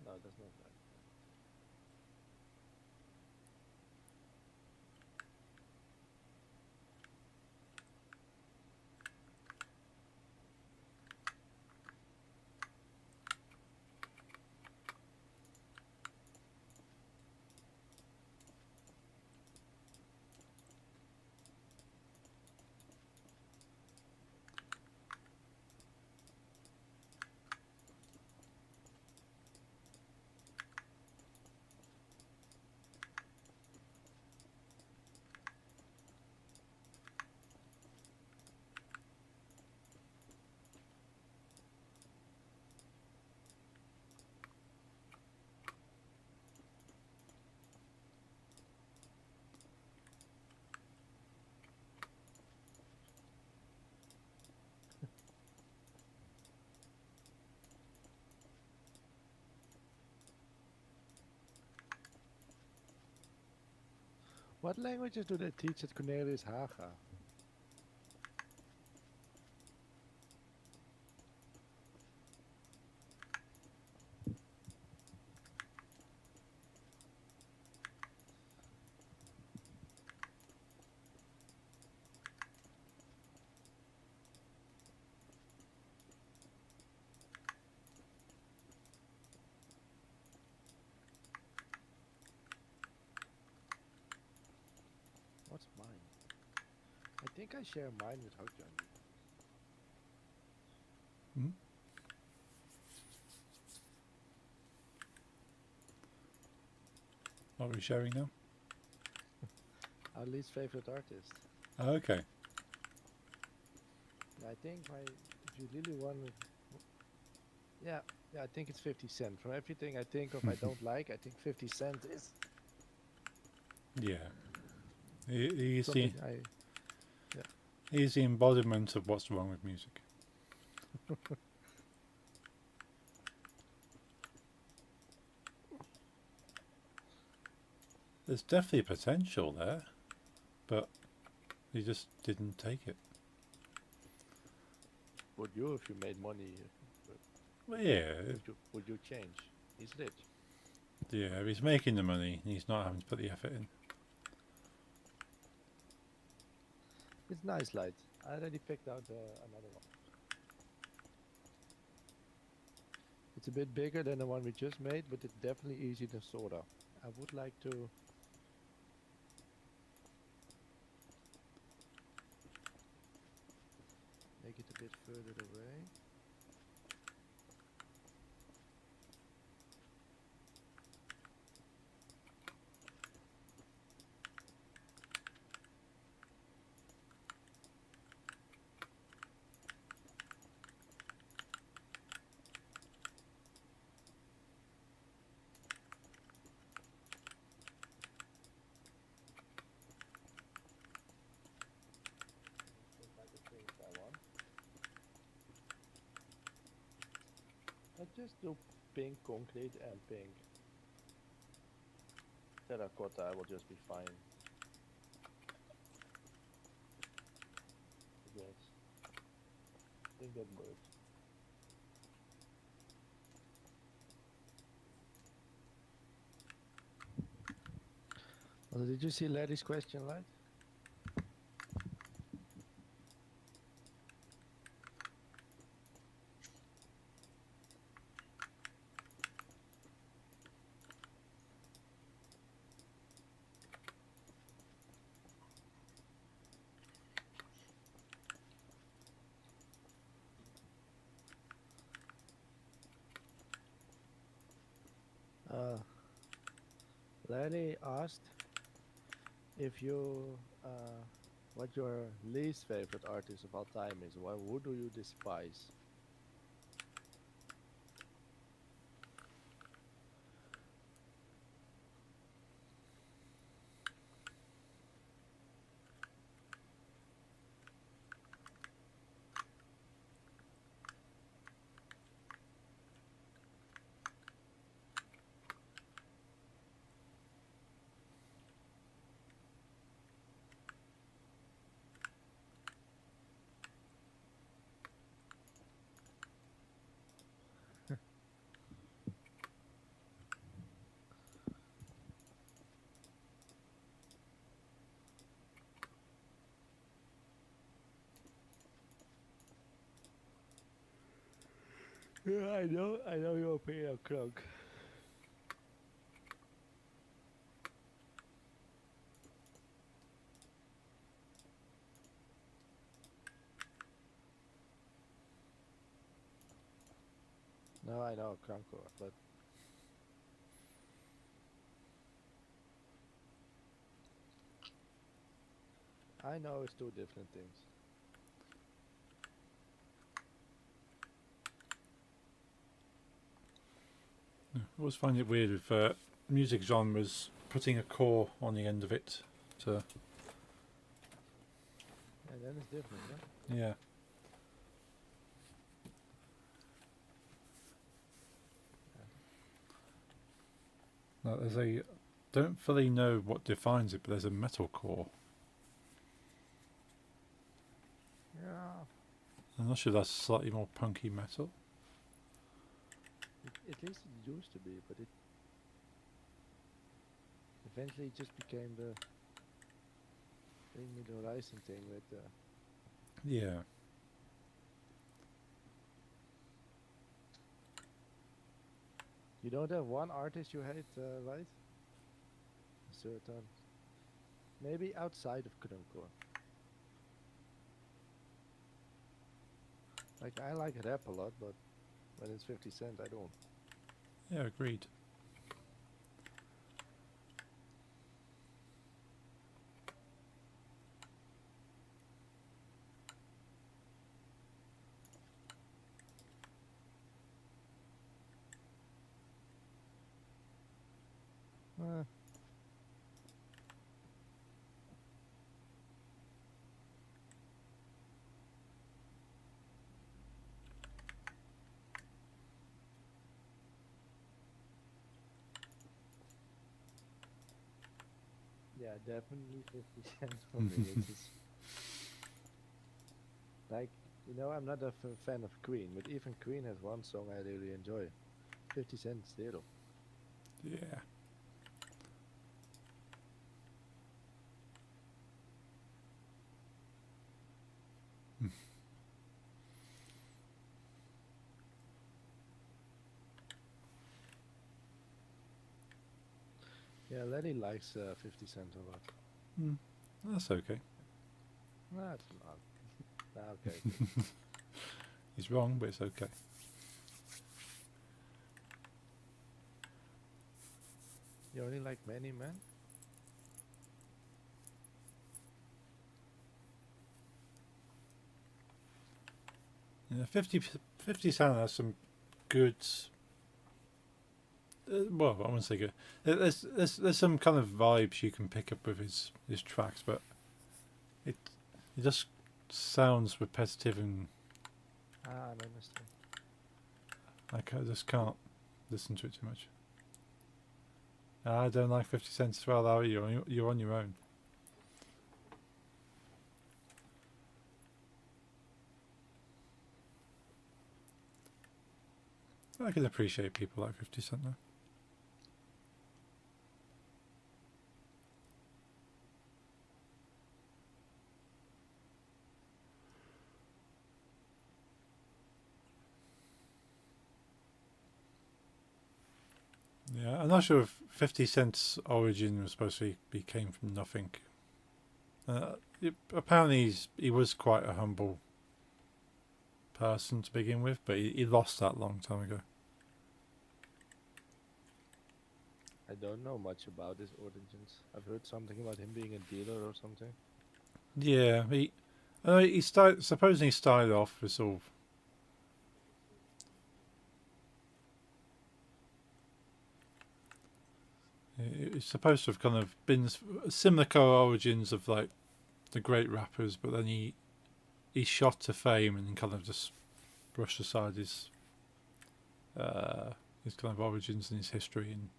No, that's not right. What languages do they teach at Cornelius Haga? What's mine? I think I share mine with Hokjandi. Hmm? What are we showing now? Our least favorite artist. Oh, okay. I think if you really want to, yeah, I think it's 50 Cent. From everything I think of, I don't like. I think 50 Cent is Yeah. He's the, something I. he's the embodiment of what's wrong with music. There's definitely potential there, but he just didn't take it. Would you, if you made money, Well, yeah, would you change? He's rich. yeah. He's making the money. He's not having to put the effort in. It's nice light. I already picked out another one. It's a bit bigger than the one we just made, but it's definitely easier than Soda. I would like to. Make it a bit further away. Just like the things I want. I just do pink concrete and pink terracotta. I will just be fine. I guess. I think that works. Also, did you see Larry's question, Light? Uh, Larry asked if you what your least favorite artist of all time is. Why? Who do you despise? Yeah, I know your opinion, Krunk. No, I know Krunko, but I know it's two different things. I always find it weird with music genres putting a core on the end of it. To And then it's different, huh? yeah. Like there's a don't fully know what defines it, but there's a metal core. Yeah. I'm not sure that's slightly more punky metal. At least it used to be, but it eventually just became the Bring Me the Horizon thing with Yeah. You don't have one artist you hate, right? Certain. Maybe outside of Krunko. Like, I like rap a lot, but when it's 50 Cent, I don't. Yeah, agreed. Uh, yeah, definitely 50 Cent for me. It is like, I'm not a fan of Queen, but even Queen has one song I really enjoy. 50 Cent zero. Yeah. Yeah, Lenny likes 50 Cent a lot. Mm, that's okay. Nah, it's not. Nah, okay, okay. He's wrong, but it's okay. You only like Many Men? Yeah, 50 Cent has some good. Well, I wouldn't say good. There's some kind of vibes you can pick up with his tracks, but it just sounds repetitive and Ah, I understand. I just can't listen to it too much. I don't like 50 Cent as well, are you? You're on your own. I can appreciate people like 50 Cent though. Yeah, I'm not sure if 50 Cent's origin was supposed to be came from nothing. Apparently, he was quite a humble person to begin with, but he lost that long time ago. I don't know much about his origins. I've heard something about him being a dealer or something. Yeah, he started supposedly started off with sort of. It's supposed to have kind of been similar origins of like the great rappers, but then he shot to fame and kind of just brushed aside his kind of origins and his history and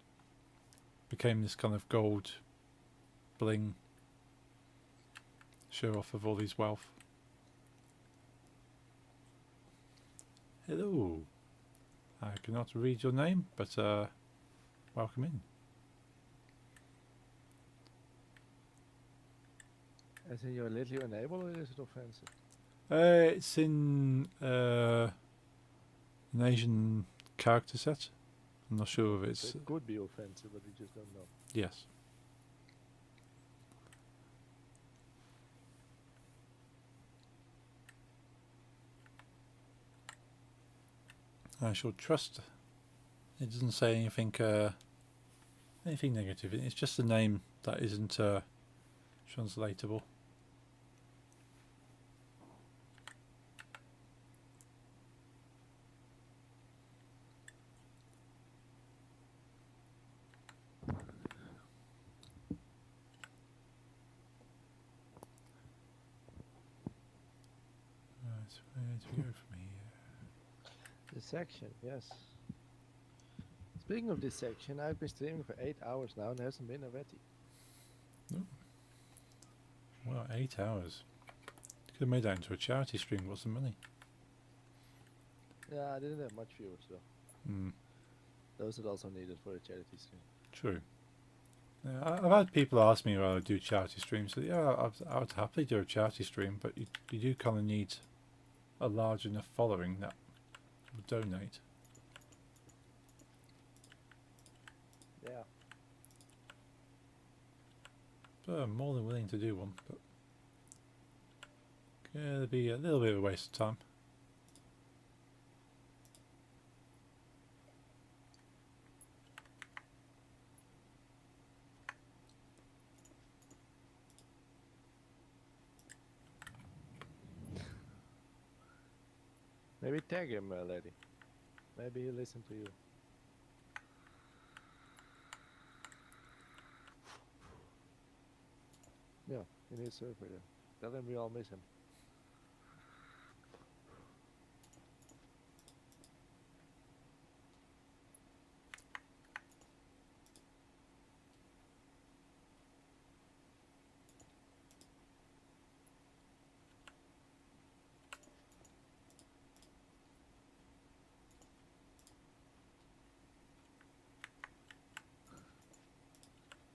became this kind of gold bling show off of all his wealth. Hello. I cannot read your name, but welcome in. Is it you're literally unable or is it offensive? It's in an Asian character set. I'm not sure if it's... So it could be offensive, but we just don't know. Yes. I shall trust. It doesn't say anything anything negative. It's just a name that isn't translatable. Right, where do we go from here? The section, yes. Speaking of this section, I've been streaming for 8 hours now and there hasn't been a Veti. Well, 8 hours. Could have made that into a charity stream, got some money. Yeah, I didn't have much viewers though. Hmm. Those are also needed for a charity stream. True. Yeah, I've had people ask me whether I do charity streams. So yeah, I would happily do a charity stream, but you do kind of need a large enough following that would donate. Yeah. But I'm more than willing to do one. But it'll be a little bit of a waste of time. Maybe tag him, lady. Maybe he'll listen to you. Yeah, in his server then. Tell him we all miss him.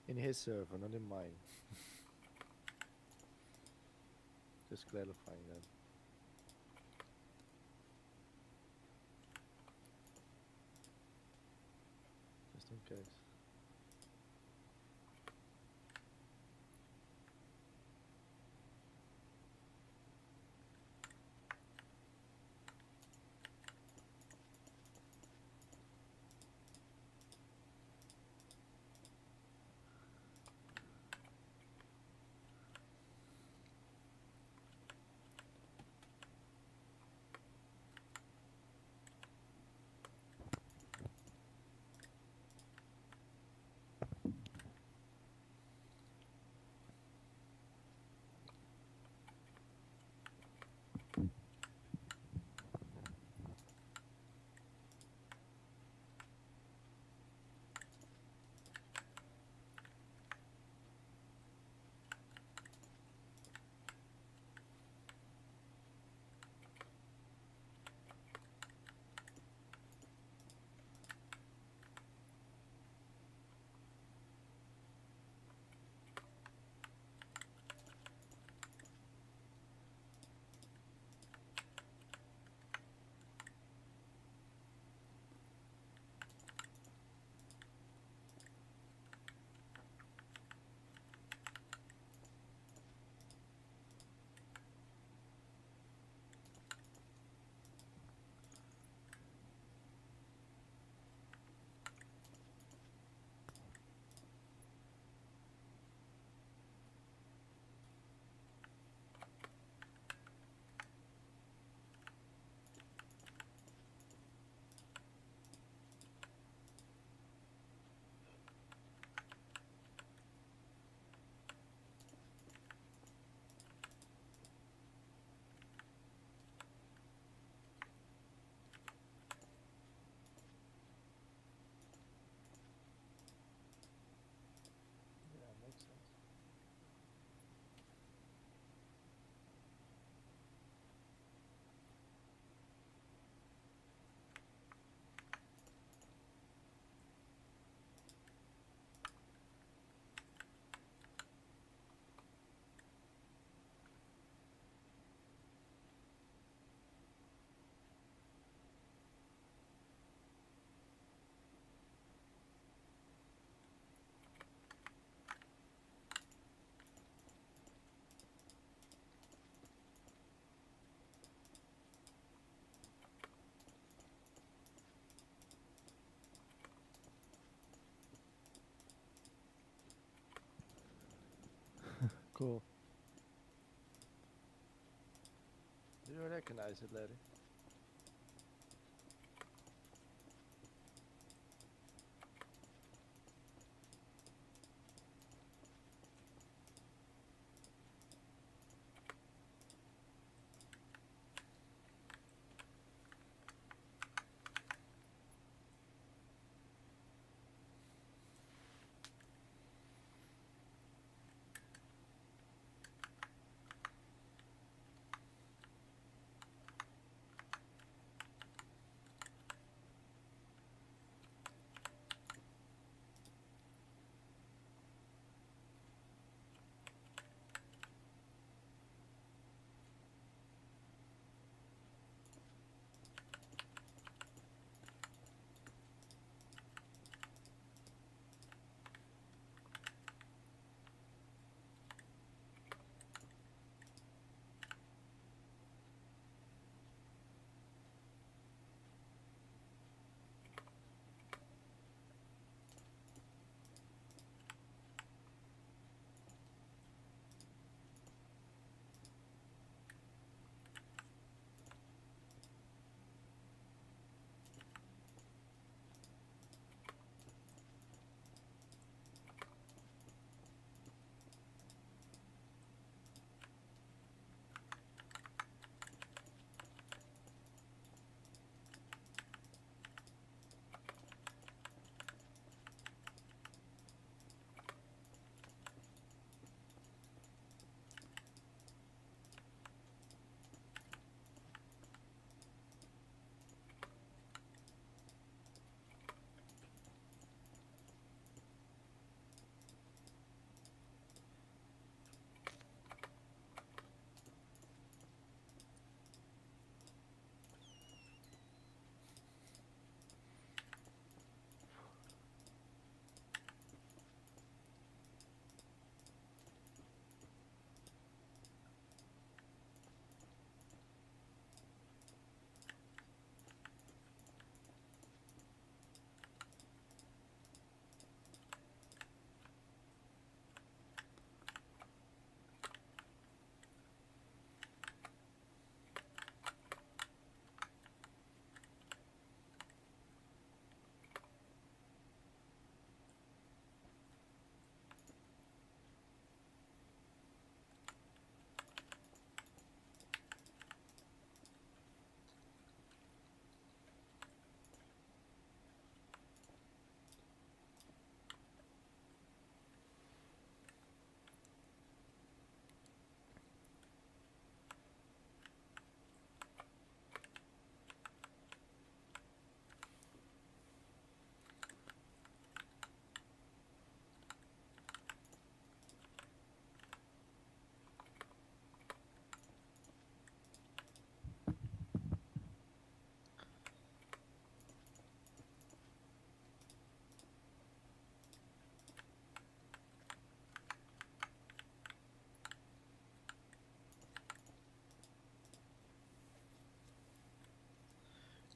In his server, not in mine. Just clarifying that. Just in case. Cool. Do you recognize it, lady?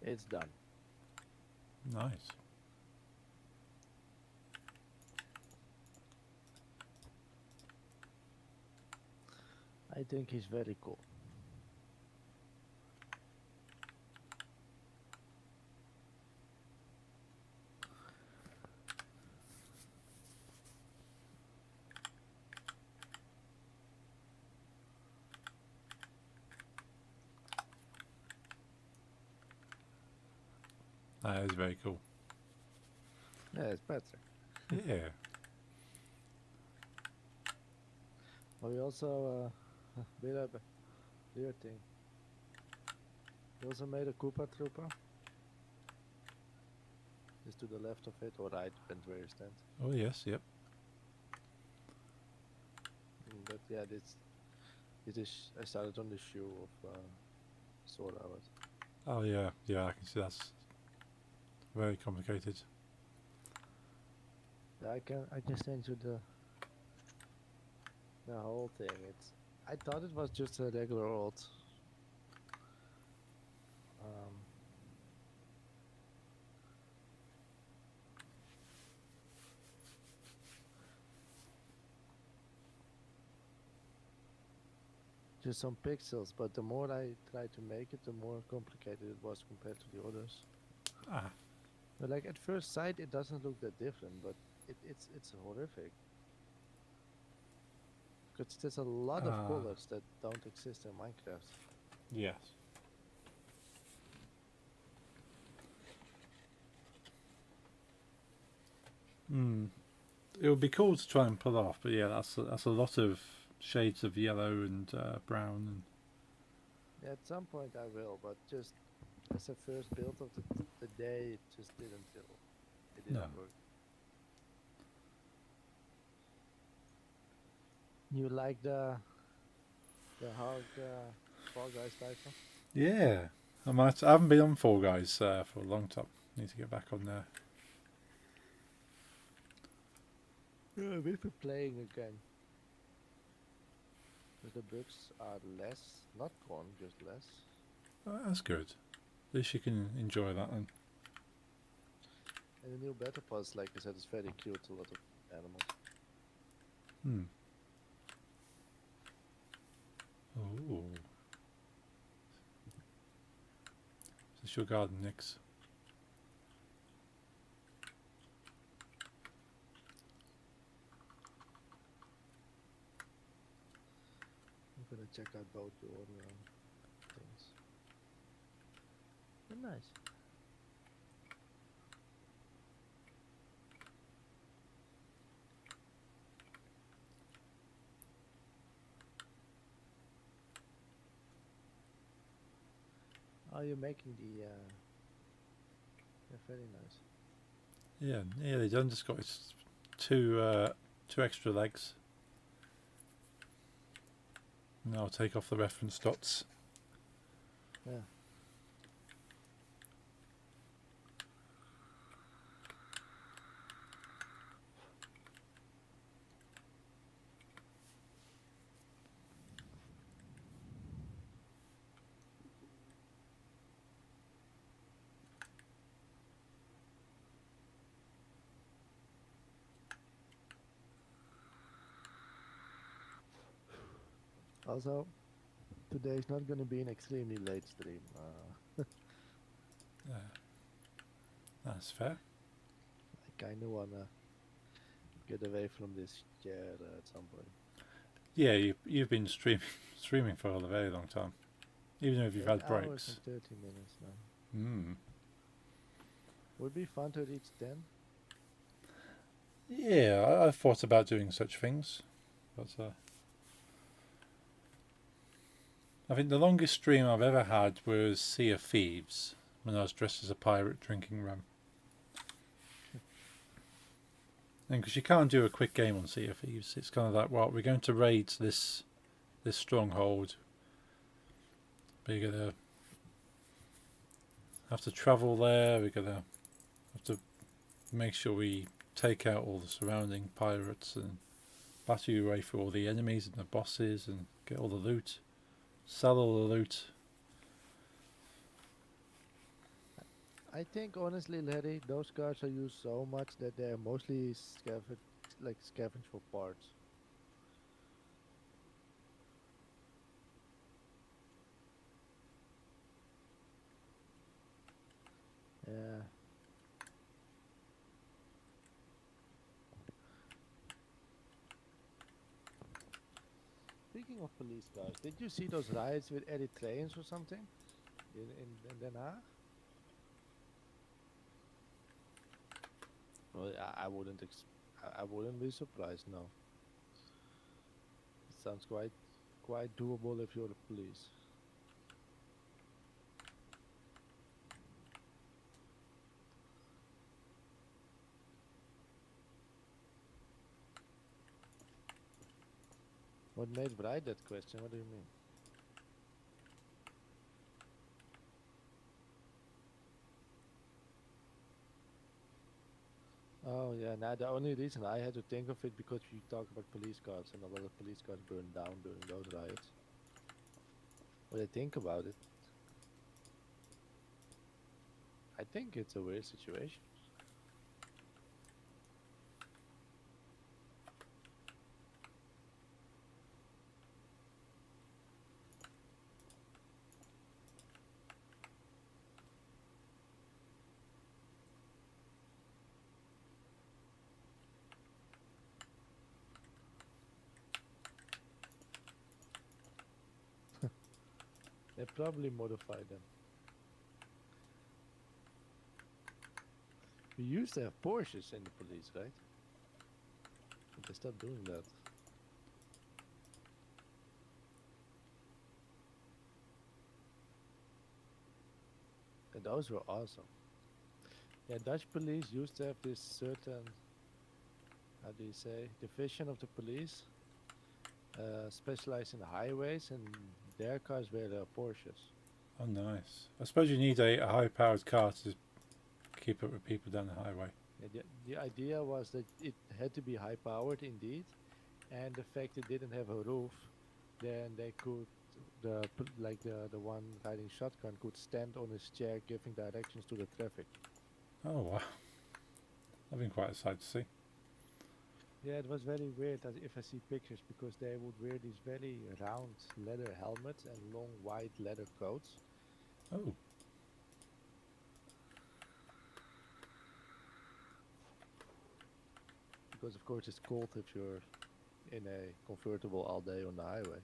It's done. Nice. I think he's very cool. That is very cool. Yeah, it's better. Yeah. But we also weird thing. We also made a Koopa Trooper. Just to the left of it, or right, depends where you stand. Oh yes. Yep. But yeah, this is I started on the shoe of Sword Hours. Oh yeah. Yeah. I can see that's very complicated. Yeah, I can send you the whole thing. I thought it was just a regular old um, just some pixels. But the more I tried to make it, the more complicated it was compared to the others. Ah, But like at first sight, it doesn't look that different, but it's horrific because there's a lot of ah, colors that don't exist in Minecraft. yes. Hmm. It would be cool to try and pull off, but yeah, that's a lot of shades of yellow and brown. And Yeah, at some point I will, but just as a first build of the day, it just it no, didn't work. You like the hard Fall Guys title? yeah, I haven't been on Fall Guys for a long time. Need to get back on there. Yeah, we've been playing again. But the bugs are less, not gone, just less. That's good. At least you can enjoy that. And And the new battle pass, like I said, is very cute. A lot of animals. hmm. Oh, is this your garden, Nix? I'm gonna check out both your things. They're nice. Oh, you're making the. They're very nice. Yeah, nearly done. Just got two extra legs. And I'll take off the reference dots. Yeah. Also, today is not gonna be an extremely late stream. Uh, that's fair. I kinda wanna get away from this chair at some point. Yeah, you've been streaming for a very long time, even if you've 8 had hours breaks. and 30 minutes now. Hmm. Would be fun to reach 10. Yeah, I've thought about doing such things, but I think the longest stream I've ever had was Sea of Thieves when I was dressed as a pirate drinking rum. And because you can't do a quick game on Sea of Thieves, it's kind of like, well, we're going to raid this stronghold. We're gonna have to travel there. We're gonna have to make sure we take out all the surrounding pirates and battle your way through all the enemies and the bosses and get all the loot, sell all the loot. I think honestly, Larry, those cars are used so much that they're mostly scavenge for parts. Yeah. Speaking of police cars, did you see those riots with Eritreans or something in Den Haag? Well, I wouldn't. I wouldn't be surprised. No. It sounds quite doable if you're the police. What made Bright that question? What do you mean? Oh yeah, now the only reason I had to think of it because we talk about police cars and a lot of police cars burned down during those riots. When I think about it, I think it's a weird situation. They probably modified them. We used to have Porsches in the police, right? But they stopped doing that. And those were awesome. Yeah, Dutch police used to have this certain, how do you say, division of the police, specialized in highways, and their cars were Porsches. Oh, nice. I suppose you need a high-powered car to keep up with people down the highway. Yeah, the idea was that it had to be high powered indeed, and the fact it didn't have a roof, then they could the one riding shotgun could stand on his chair giving directions to the traffic. Oh, wow. That'd been quite a sight to see. Yeah, it was very weird if I see pictures because they would wear these very round leather helmets and long white leather coats. Oh, Because of course it's cold if you're in a convertible all day on the highway.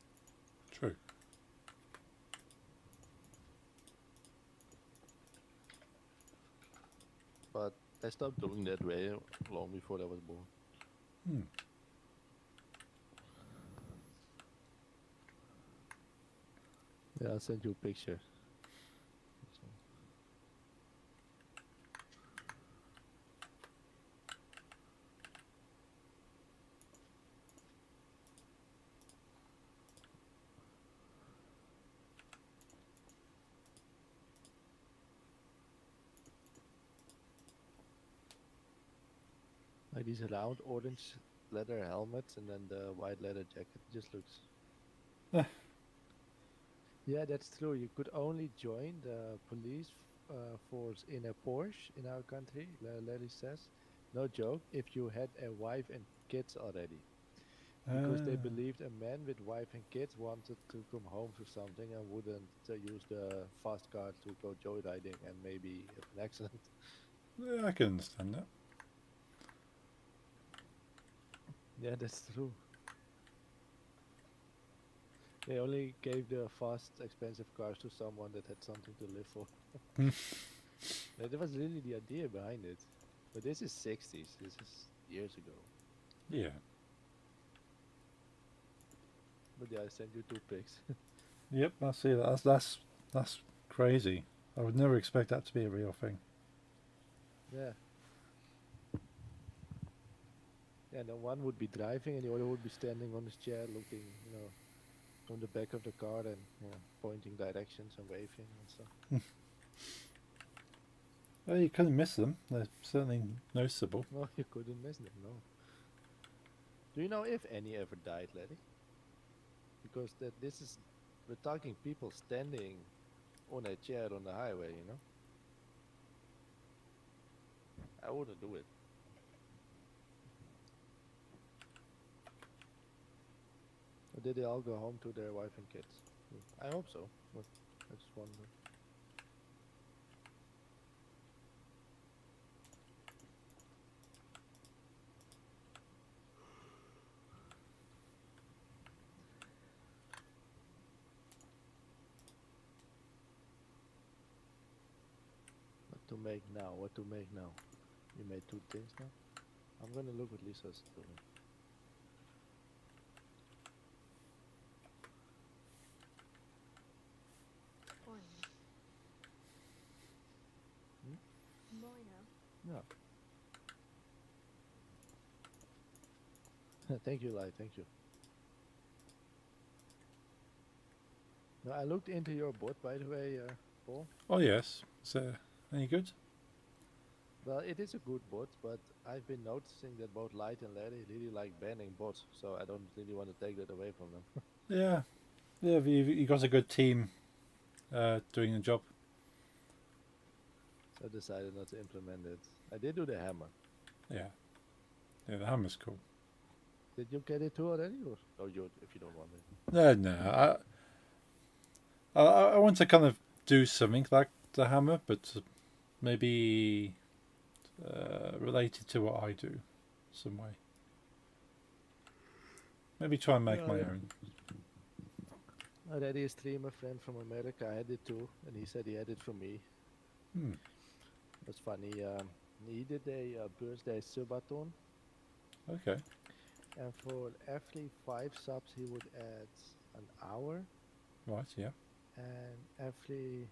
true. But I stopped doing that way long before I was born. Hmm. Yeah, I'll send you a picture. Like these round orange leather helmets and then the white leather jacket just looks. Eh. Yeah, that's true. You could only join the police force in a Porsche in our country, Larry says. No joke, if you had a wife and kids already. Because they Ah. believed a man with wife and kids wanted to come home to something and wouldn't use the fast car to go joyriding and maybe have an accident. Yeah, I can understand that. Yeah, that's true. They only gave the fast, expensive cars to someone that had something to live for. That was really the idea behind it. But this is 60s. This is years ago. Yeah. But yeah, I sent you 2 pics. Yep, I see that. That's crazy. I would never expect that to be a real thing. Yeah. Yeah, the one would be driving and the other would be standing on his chair looking, from the back of the car and pointing directions and waving and stuff. Well, you couldn't miss them. They're certainly noticeable. No, you couldn't miss them, no. Do you know if any ever died, Larry? Because we're talking people standing on a chair on the highway, I wouldn't do it. Or did they all go home to their wife and kids? I hope so, but I just wonder. What to make now? What to make now? You made 2 things now? I'm gonna look what Lisa's doing. Orange. Mooi nou. Yeah. Thank you, Lai. Thank you. Now, I looked into your bot, by the way, Paul. Oh yes. Is any good? Well, it is a good bot, but I've been noticing that both Light and Larry really like banning bots, so I don't really want to take that away from them. Yeah. Yeah, you got a good team doing the job. So I decided not to implement it. I did do the hammer. Yeah. Yeah, the hammer's cool. Did you get it too already, or if you don't want it? No. I want to kind of do something like the hammer, but maybe related to what I do, some way. Maybe try and make Yeah, my yeah. own. already a streamer friend from America had it too, and he said he had it from me. Hmm. It was funny. He did a birthday subathon, Okay. and for every 5 subs he would add an hour, Right. Yeah. and every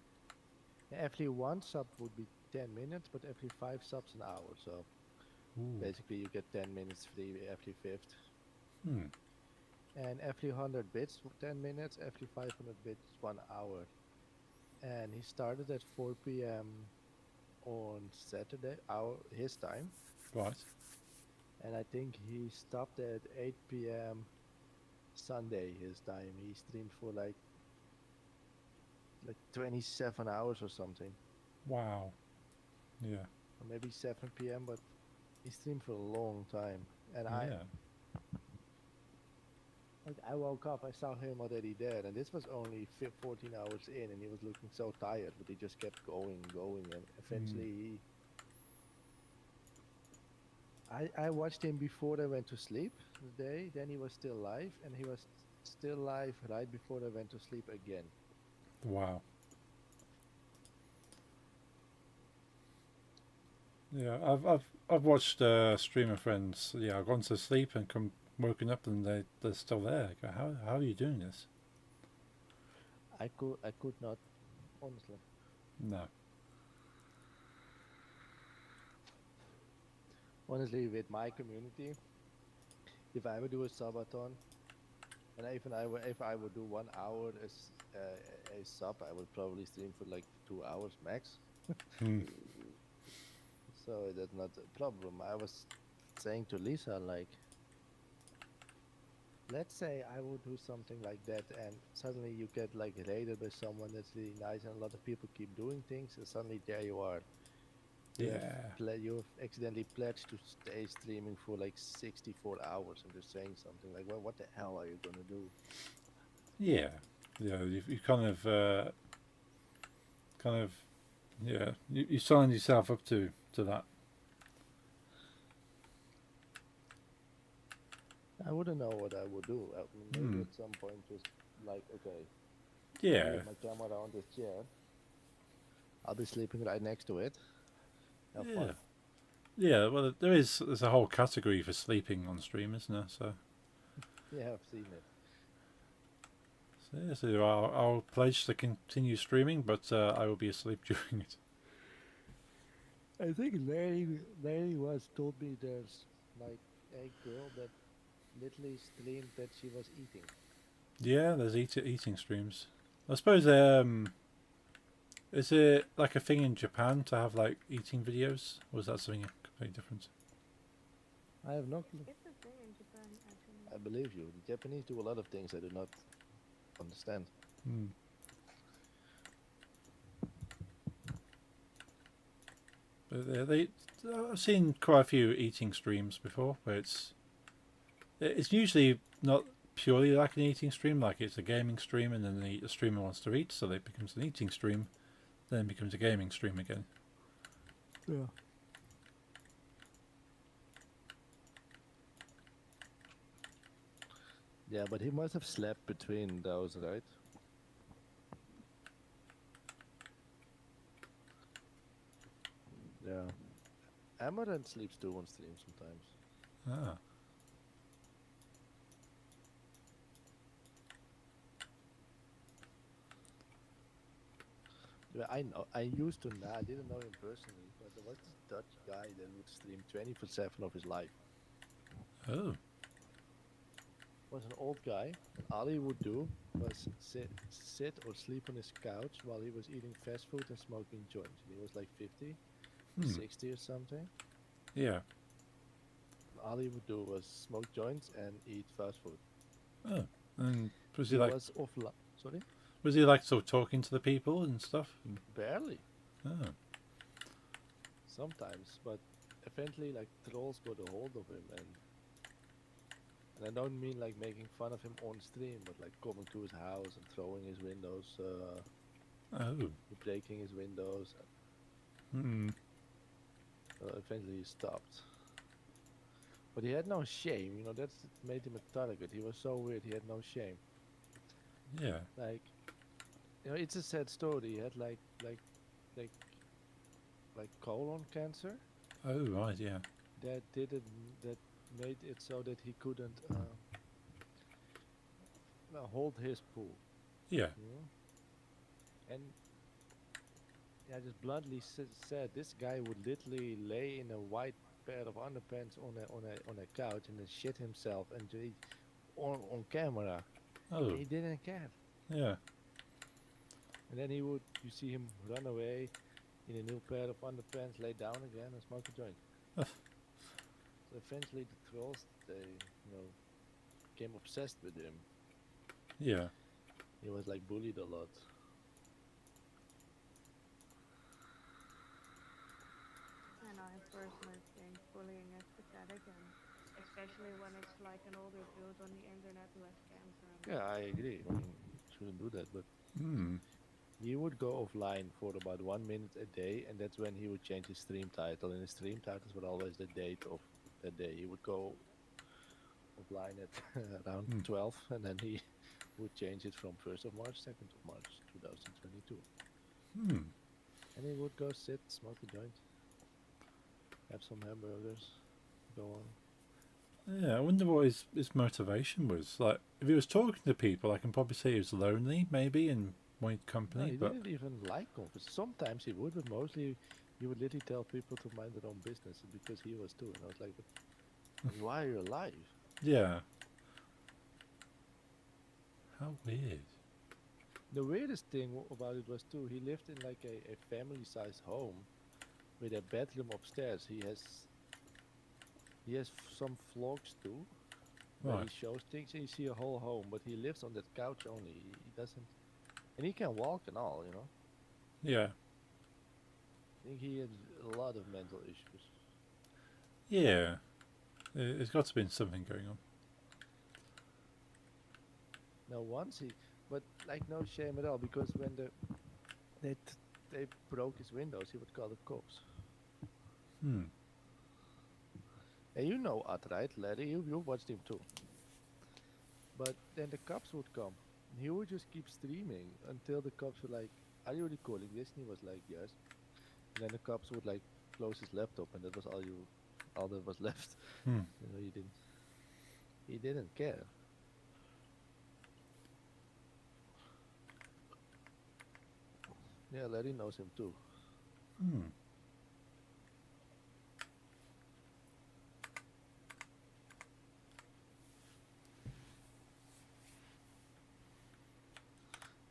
1 sub would be 10 minutes, but every 5 subs an hour. So Ooh. basically, you get 10 minutes free every fifth, Hmm. and every 100 bits 10 minutes, every 500 bits 1 hour. And he started at 4 p.m. on Saturday, his time, Right. and I think he stopped at 8 p.m. Sunday his time. He streamed for like 27 hours or something, Wow. Yeah. or maybe 7 p.m. But he streamed for a long time, and Yeah. I woke up, I saw him already there, and this was only 14 hours in, and he was looking so tired, but he just kept going, and eventually I watched him before I went to sleep the day. Then he was still live, and he was still live right before I went to sleep again. Wow. Yeah. I've watched streamer friends. Yeah. I've gone to sleep and come woken up and they're still there. I go, how are you doing this? I could not, honestly. No. Honestly, with my community, if I would do a subathon, and if I would do 1 hour as a sub, I would probably stream for like 2 hours max. Hmm. So that's not a problem. I was saying to Lisa, like, let's say I would do something like that, and suddenly you get like raided by someone that's really nice, and a lot of people keep doing things, and suddenly there you are. Yeah. You've accidentally pledged to stay streaming for like 64 hours, and just saying something like, "Well, what the hell are you gonna do?" Yeah. Yeah. You kind of yeah. You signed yourself up to that. I wouldn't know what I would do. Maybe Hmm. at some point, just like, okay, Yeah. move my camera around this chair. I'll be sleeping right next to it. Have Yeah. fun. Yeah. Well, there's a whole category for sleeping on stream, isn't there? Yeah, I've seen it. So I'll pledge to continue streaming, but I will be asleep during it. I think Larry was told me there's like a girl that literally streamed that she was eating. Yeah, there's eating streams. I suppose is it like a thing in Japan to have like eating videos, or is that something completely different? I have no clue. It's a thing in Japan, actually. I believe you. The Japanese do a lot of things I do not understand. Hmm. But I've seen quite a few eating streams before, where it's usually not purely like an eating stream, like it's a gaming stream, and then the streamer wants to eat, so it becomes an eating stream, then becomes a gaming stream again. Yeah. Yeah, but he must have slept between those, right? Yeah. Amaranth sleeps too on stream sometimes. Ah, Yeah, I know. I used to know. I didn't know him personally, but there was this Dutch guy that would stream 24/7 of his life. oh, Was an old guy, and all he would do was sit or sleep on his couch while he was eating fast food and smoking joints. And he was like 50, hmm. 60 or something. Yeah. All he would do was smoke joints and eat fast food. Oh, and was He he like was offline. Sorry? was he like sort of talking to the people and stuff? Barely. Oh, Sometimes, but eventually, like, trolls got a hold of him, and I don't mean like making fun of him on stream, but like coming to his house and throwing his windows, oh, breaking his windows. hmm. Eventually, he stopped. But he had no shame, that's made him a target. He was so weird, he had no shame. Yeah. Like, it's a sad story. He had like colon cancer Oh right. Yeah. that didn't that made it so that he couldn't hold his pool. Yeah. You know, and I just bluntly said this guy would literally lay in a white pair of underpants on a couch and then shit himself and on camera, Oh. and he didn't care. Yeah. And then you see him run away in a new pair of underpants, lay down again, and smoke a joint. So eventually, the trolls became obsessed with him. Yeah. He was like bullied a lot. And I personally think bullying is pathetic, and especially when it's like an older dude on the internet who has cancer. Yeah, I agree. I mean, shouldn't do that, but Hmm. he would go offline for about 1 minute a day, and that's when he would change his stream title. And his stream titles were always the date of that day. He would go offline at around Hmm. 12, and then he would change it from 1st of March, 2nd of March, 2022. Hmm. And he would go sit, smoke a joint, have some hamburgers, go on. Yeah. I wonder what his motivation was. Like, if he was talking to people, I can probably say he was lonely, maybe, and wanted No, company. he But didn't even like conference. Sometimes he would, but mostly he would literally tell people to mind their own business because he was too. And I was like, but why are you alive? yeah. How weird. The weirdest thing about it was too, he lived in like a family-sized home with a bedroom upstairs. He has some vlogs too, where he Right. shows things and you see a whole home, but he lives on that couch only. He doesn't, and he can walk and all. Yeah. I think he had a lot of mental issues. Yeah. There's got to be something going on. Now but like no shame at all because when they broke his windows, he would call the cops. Hmm. And you know Art, right, Larry? You watched him too. But then the cops would come. And he would just keep streaming until the cops were like, "Are you recording this?" And he was like, "Yes." And then the cops would like close his laptop, and that was all that was left. Hmm. He didn't care. Yeah, Larry knows him too. Hmm.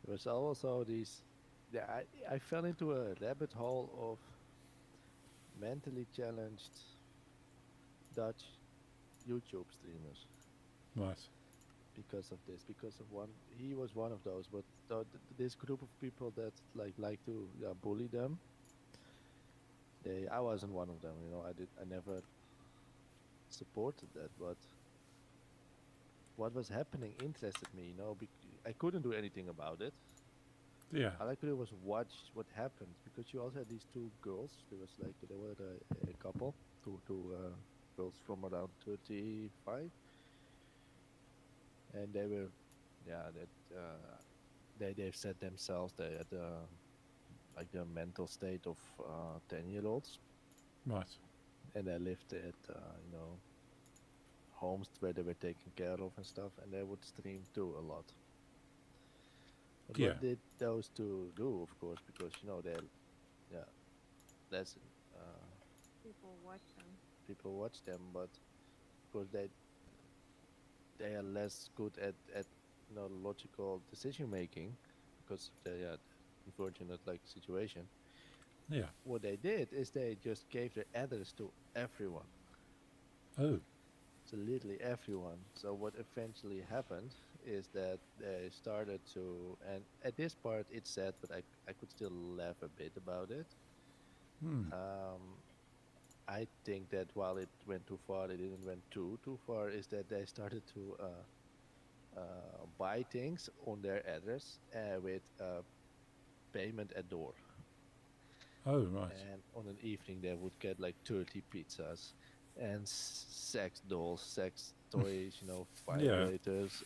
There was also these. Yeah, I fell into a rabbit hole of mentally challenged Dutch YouTube streamers Right. because of this. Because of one, he was one of those. But this group of people that like to bully them. I wasn't one of them. I never supported that. But what was happening interested me. I couldn't do anything about it. Yeah. All I could do was watch what happened because you also had these two girls. They were a couple, two girls from around 35, and they were, yeah, that they've said themselves they had like the mental state of 10-year-olds, Right. and they lived at homes where they were taken care of and stuff, and they would stream too a lot. But Yeah. what did those two do? Of course, because they're yeah, that's People watch them. people watch them, but of course they are less good at logical decision making because of the unfortunate like situation. Yeah. What they did is they just gave their address to everyone, Oh. so literally everyone. So what eventually happened is that they started to, and at this part it's sad, but I could still laugh a bit about it. Hmm. I think that while it went too far, it didn't went too far. Is that they started to buy things on their address with payment at door, Oh. Right. and on an evening they would get like 30 pizzas and sex dolls, sex toys, Yeah. vibrators,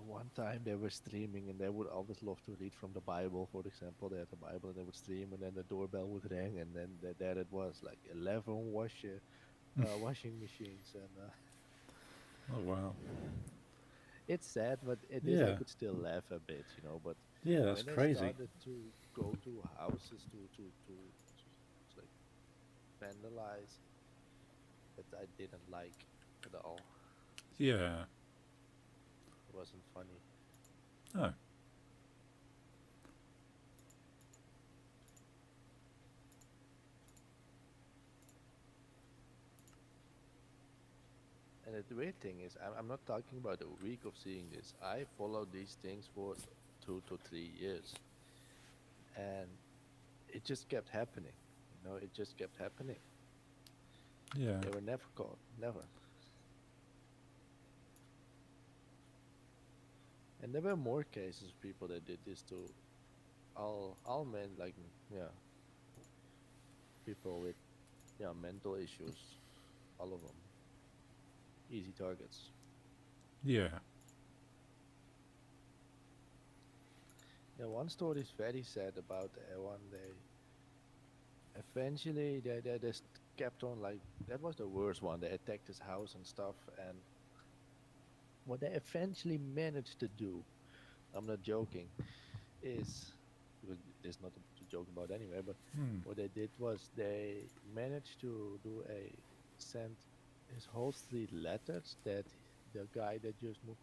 one time they were streaming and they would always love to read from the Bible, for example. They had the Bible and they would stream, and then the doorbell would ring, and then there it was, like 11 washing machines. And Oh wow. it's sad, but it is. I Yeah. could still laugh a bit, but Yeah, that's when they crazy. started to go to houses to like vandalize, that I didn't like at all. Yeah. It wasn't funny. Oh. And the weird thing is, I'm not talking about a week of seeing this. I followed these things for 2 to 3 years, and it just kept happening. It just kept happening. Yeah. They were never caught, never. And there were more cases of people that did this to all men, like yeah, people with mental issues, all of them, easy targets. Yeah. Yeah, one story is very sad about one day. Eventually, they just kept on, like, that was the worst one. They attacked his house and stuff, and what they eventually managed to do, I'm not joking, is, because there's nothing to joke about anyway, but Hmm. what they did was they managed to send his whole street letters that the guy that just moved.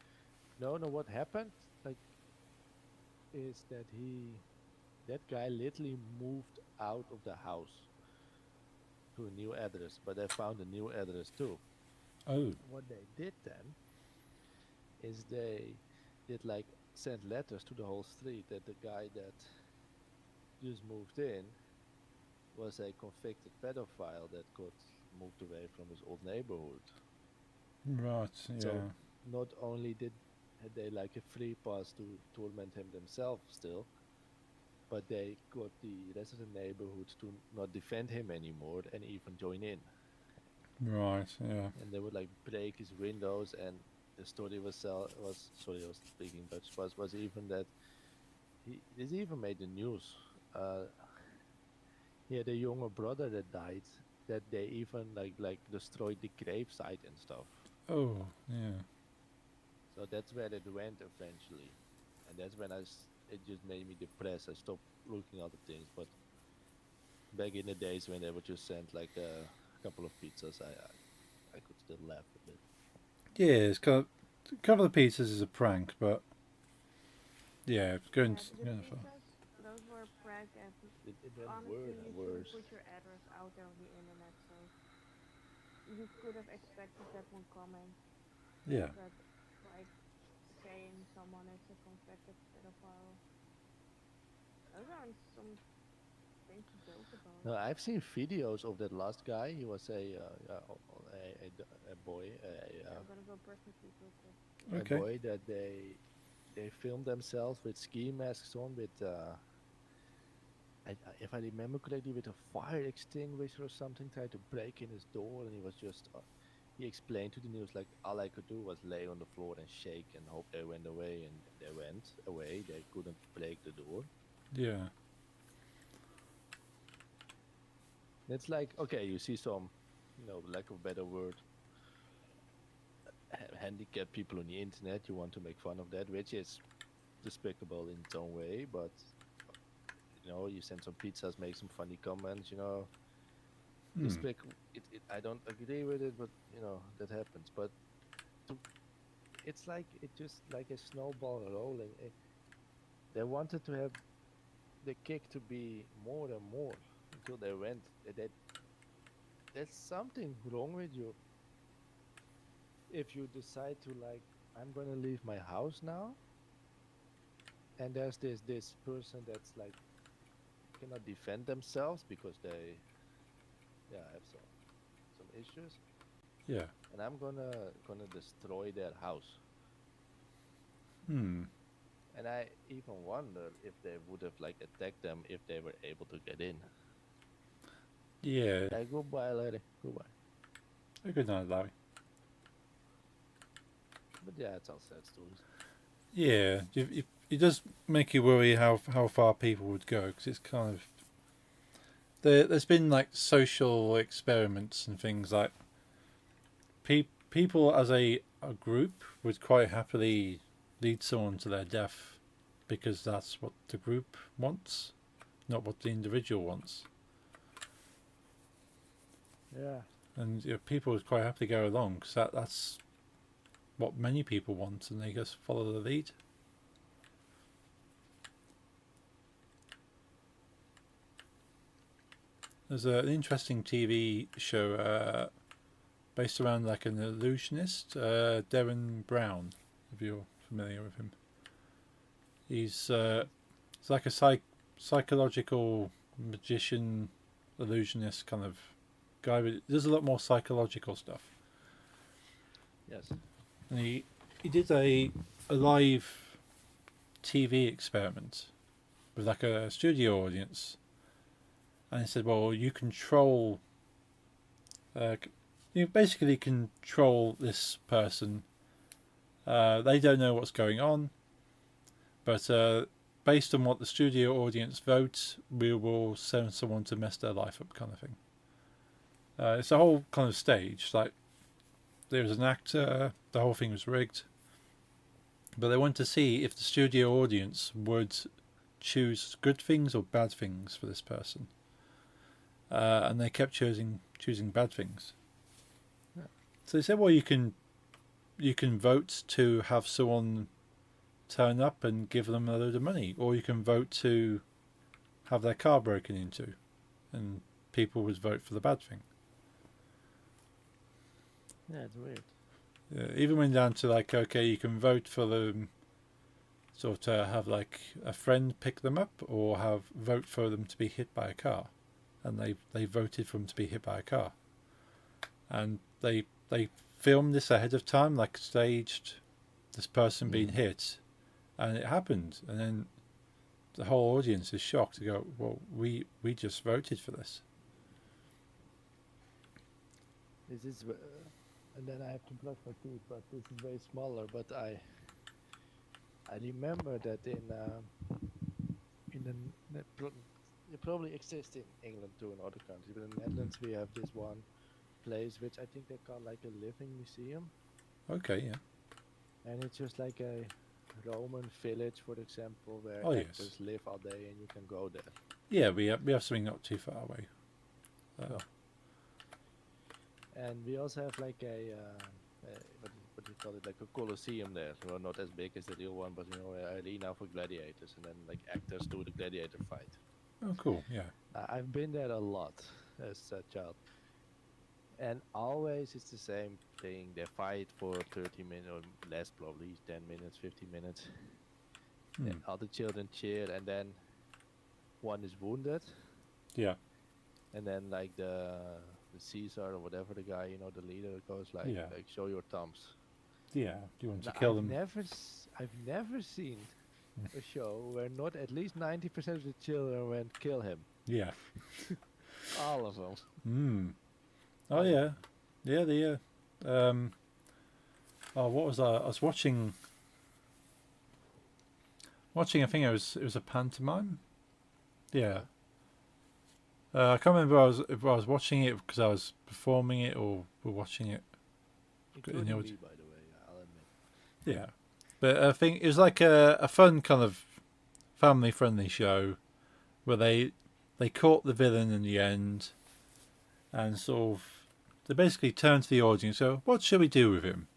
No, no, what happened? Like, is that guy literally moved out of the house to a new address, but they found a new address too. Oh. What they did then is they did, like, send letters to the whole street that the guy that just moved in was a convicted pedophile that got moved away from his old neighborhood. Right. So Yeah. not only had they like a free pass to torment him themselves still, but they got the rest of the neighborhood to not defend him anymore and even join in. Right. Yeah. And they would, like, break his windows. And the story was sorry, I was speaking Dutch, was even that this even made the news. Uh, he had a younger brother that died, that they even like destroyed the gravesite and stuff. Oh. Yeah. So that's where it went eventually, and that's when it just made me depressed. I stopped looking at the things. But back in the days when they would just send like a couple of pizzas, I could still laugh a bit. Yeah. It's kind of, a couple of pizzas is a prank, but yeah, it's going. Yeah, the Yeah. pizzas, those were prank, and It went honestly, worse and you shouldn't worse. put your address out there on the internet, so you could have expected that one coming. Yeah. But, like, saying someone is a convicted pedophile, those aren't some things to joke about. No, I've seen videos of that last guy. He was a boy, Yeah, I'm gonna go brush my teeth real quick. a Okay. boy that they filmed themselves with ski masks on, with if I remember correctly, with a fire extinguisher or something, tried to break in his door, and he was just. He explained to the news, like, all I could do was lay on the floor and shake and hope they went away, and they went away. They couldn't break the door. Yeah. It's like, okay, you see some, lack of better word, handicapped people on the internet. You want to make fun of that, which is despicable in its own way. But you send some pizzas, make some funny comments. Hmm. I don't agree with it, but that happens. But to, it's like just like a snowball rolling. They wanted to have the kick to be more and more until they went. There's something wrong with you if you decide to, like, I'm gonna leave my house now, and there's this person that's like cannot defend themselves because they have some issues, Yeah. and I'm gonna destroy their house. Hmm. And I even wonder if they would have, like, attacked them if they were able to get in. Yeah. Like, goodbye, lady, goodbye. A good night, Larry. But yeah, it's all sad stories. Yeah, it does make you worry how far people would go, because it's kind of there's been like social experiments and things like people as a group would quite happily lead someone to their death because that's what the group wants, not what the individual wants. Yeah. And people would quite happily go along because that's what many people want, and they just follow the lead. There's an interesting TV show based around like an illusionist, Derren Brown, if you're familiar with him. He's like a psychological magician, illusionist kind of guy, but there's a lot more psychological stuff. Yes. And he did a live TV experiment with like a studio audience, and he said, "Well, you control, you basically control this person. They don't know what's going on, but based on what the studio audience votes, we will send someone to mess their life up," kind of thing. It's a whole kind of stage. Like there was an actor, the whole thing was rigged, but they wanted to see if the studio audience would choose good things or bad things for this person, and they kept choosing bad things. Yeah. So they said, "Well, you can vote to have someone turn up and give them a load of money, or you can vote to have their car broken into," and people would vote for the bad thing. Yeah, it's weird. Even went down to like, okay, you can vote for them, sort of have like a friend pick them up, or vote for them to be hit by a car, and they voted for them to be hit by a car, and they filmed this ahead of time, like staged this person being hit, and it happened, and then the whole audience is shocked to go, well, we just voted for this. This is, and then I have to brush my teeth, but this is way smaller. But I remember that in the it probably exists in England too, in other countries. But in the Netherlands, we have this one place which I think they call like a living museum, Okay, yeah. and it's just like a Roman village, for example, where Oh, yes. actors live all day, and you can go there. Yeah, we have something not too far away. Oh. And we also have like what do you call it, like a coliseum there. So not as big as the real one, but an arena for gladiators, and then like actors do the gladiator fight. Oh, cool. Yeah. I've been there a lot as a child, and always it's the same thing. They fight for 30 minutes or less, probably 10 minutes, 15 minutes. And all the children cheer, and then one is wounded, Yeah. and then like the Caesar or whatever the guy, the leader goes like, Yeah. like show your thumbs. Yeah. Do you want to Now, kill them? I've never seen a show where not at least 90% of the children went kill him. Yeah. All of them. Oh yeah. Yeah. Oh, what was I? I was watching. I think it was a pantomime. Yeah. I can't remember if I was watching it because I was performing it or we're watching it. Including the me, audi- by the way, I'll admit. Yeah. But I think it was like a fun kind of family-friendly show where they caught the villain in the end, and sort of they basically turned to the audience. So, what should we do with him?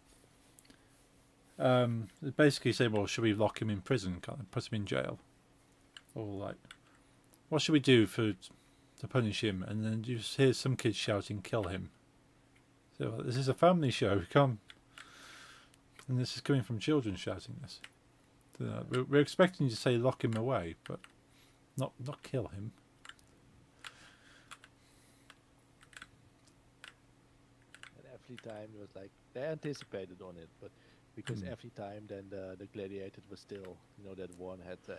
They basically say, well, should we lock him in prison, kind of put him in jail, or like, what should we do to punish him? And then you just hear some kids shouting, "Kill him!" So this is a family show. We can't, and this is coming from children shouting this. We're expecting you to say lock him away, but not kill him. And every time it was like, they anticipated on it, but because every time then the gladiator was still, that one had a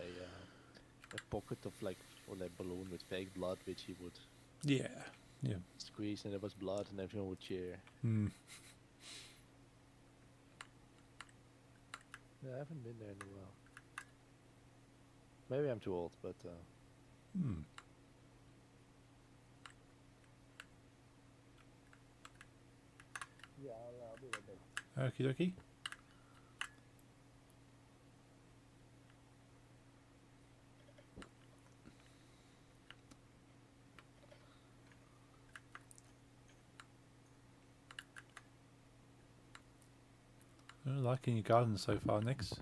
pocket of like, or like balloon with fake blood, which he would Yeah. squeeze, and there was blood, and everyone would cheer. Yeah, I haven't been there in a while. Maybe I'm too old, but Hmm. yeah, I'll be right back. Okie dokie. Liking your garden so far, Nix.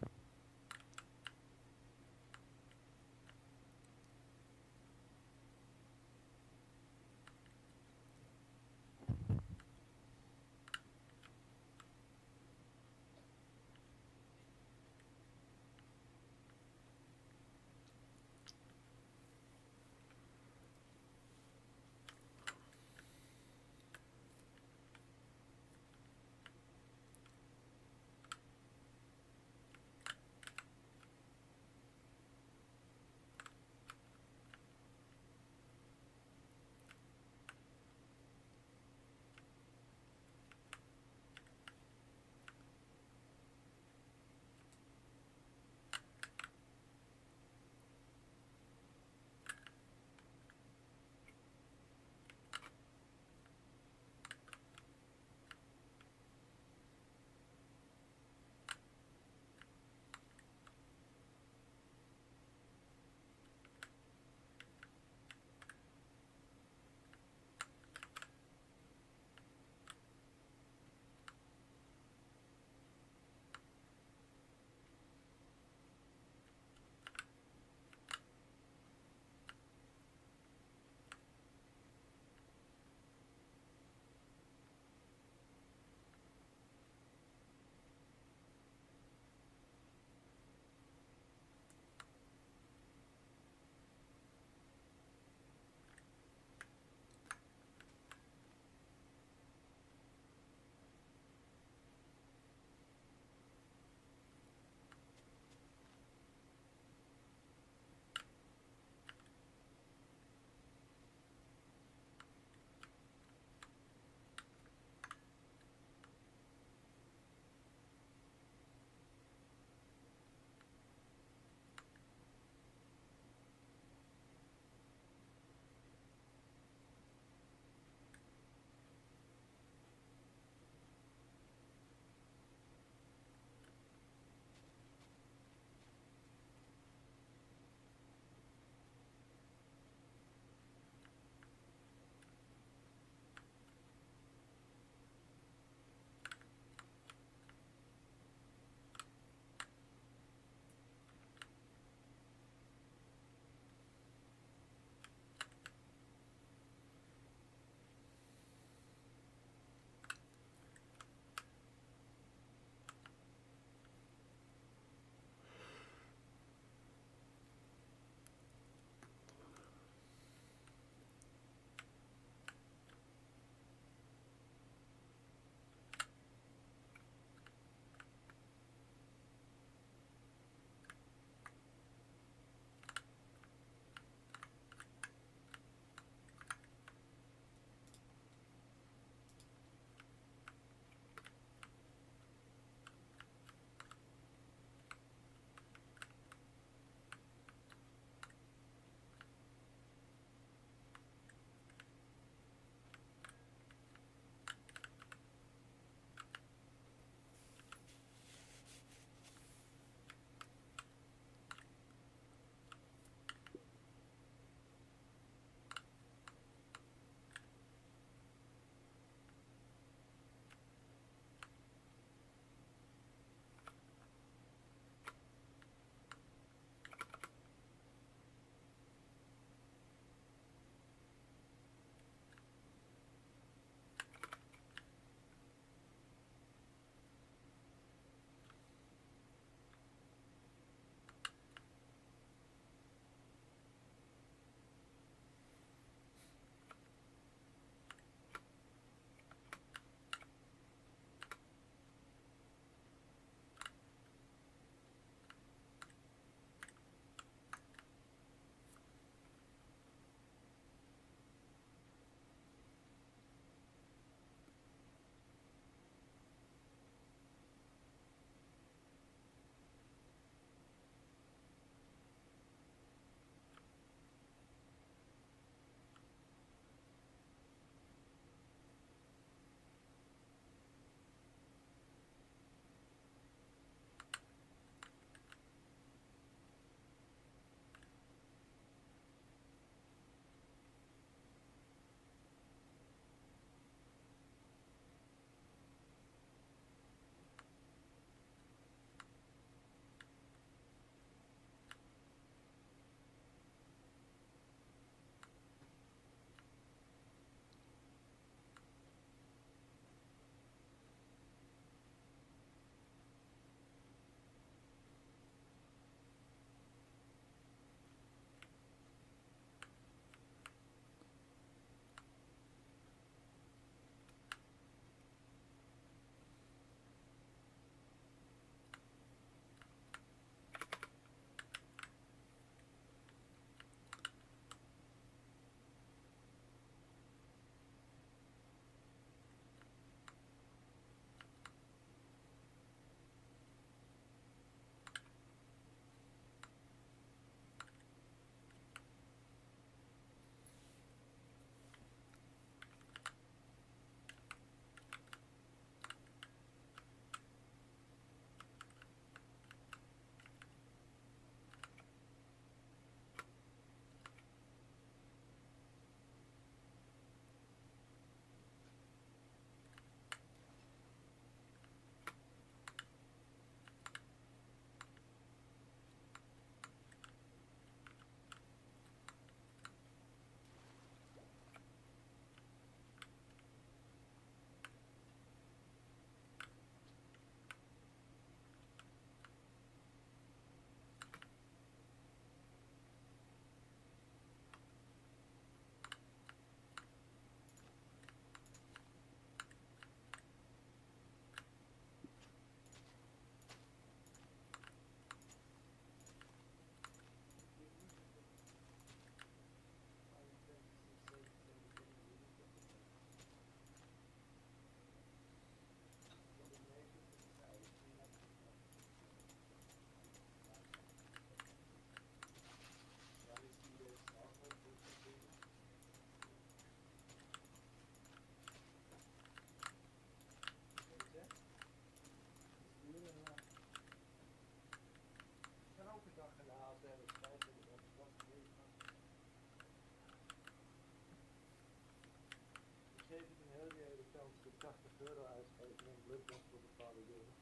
Castavedo uitspreken en Bloodborne voor bepaalde dingen.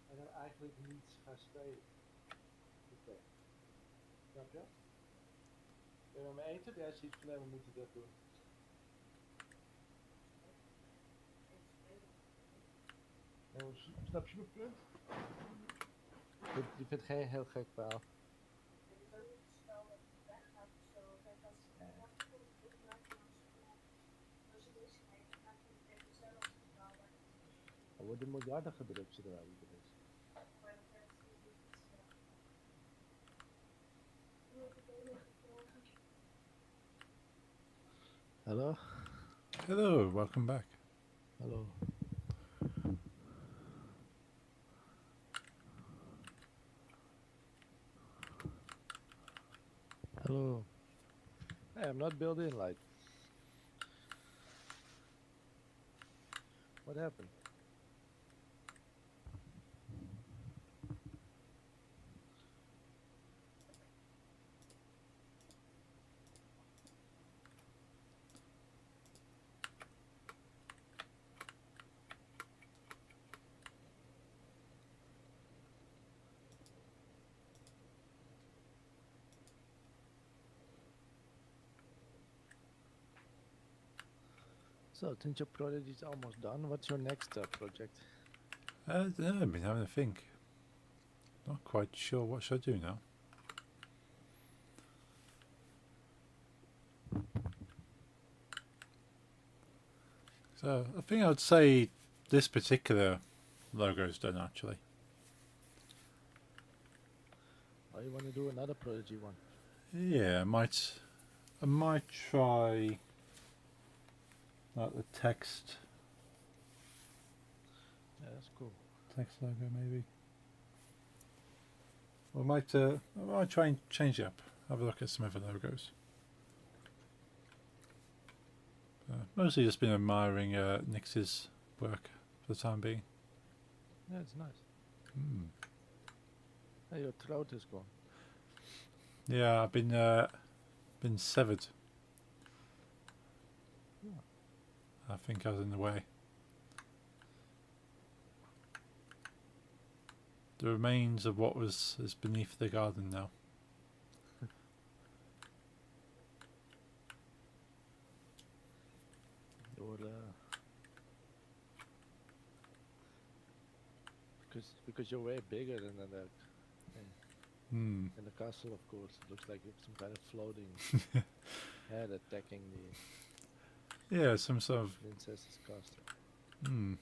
En dan eigenlijk niet gaan spelen. Oké. Snap je? En om eten, daar is iets van, we moeten dat doen. Nou, snap je mijn punt? Je vindt geen heel gek verhaal. Er worden miljarden gedrukt zodra hij er is. Hello? Hello, welcome back. Hello. Hello. Hey, I'm not built in, like. What happened? So, since your project is almost done, what's your next project? I don't know, I've been having a think. Not quite sure what should I do now. So I think I would say this particular logo is done actually. Or you want to do another Prodigy one? Yeah, I might try like the text Yeah, that's cool. logo maybe. Or I might try and change it up. Have a look at some other logos. Mostly just been admiring Nix's work for the time being. Yeah, it's nice. Mm. Hey, your throat is gone. Yeah, I've been severed. Yeah. I think I was in the way. The remains of what is beneath the garden now. Because you're way bigger than Hmm. in the castle, of course. It looks like it's some kind of floating head attacking the Yeah, some sort of. princess's castle. Hmm.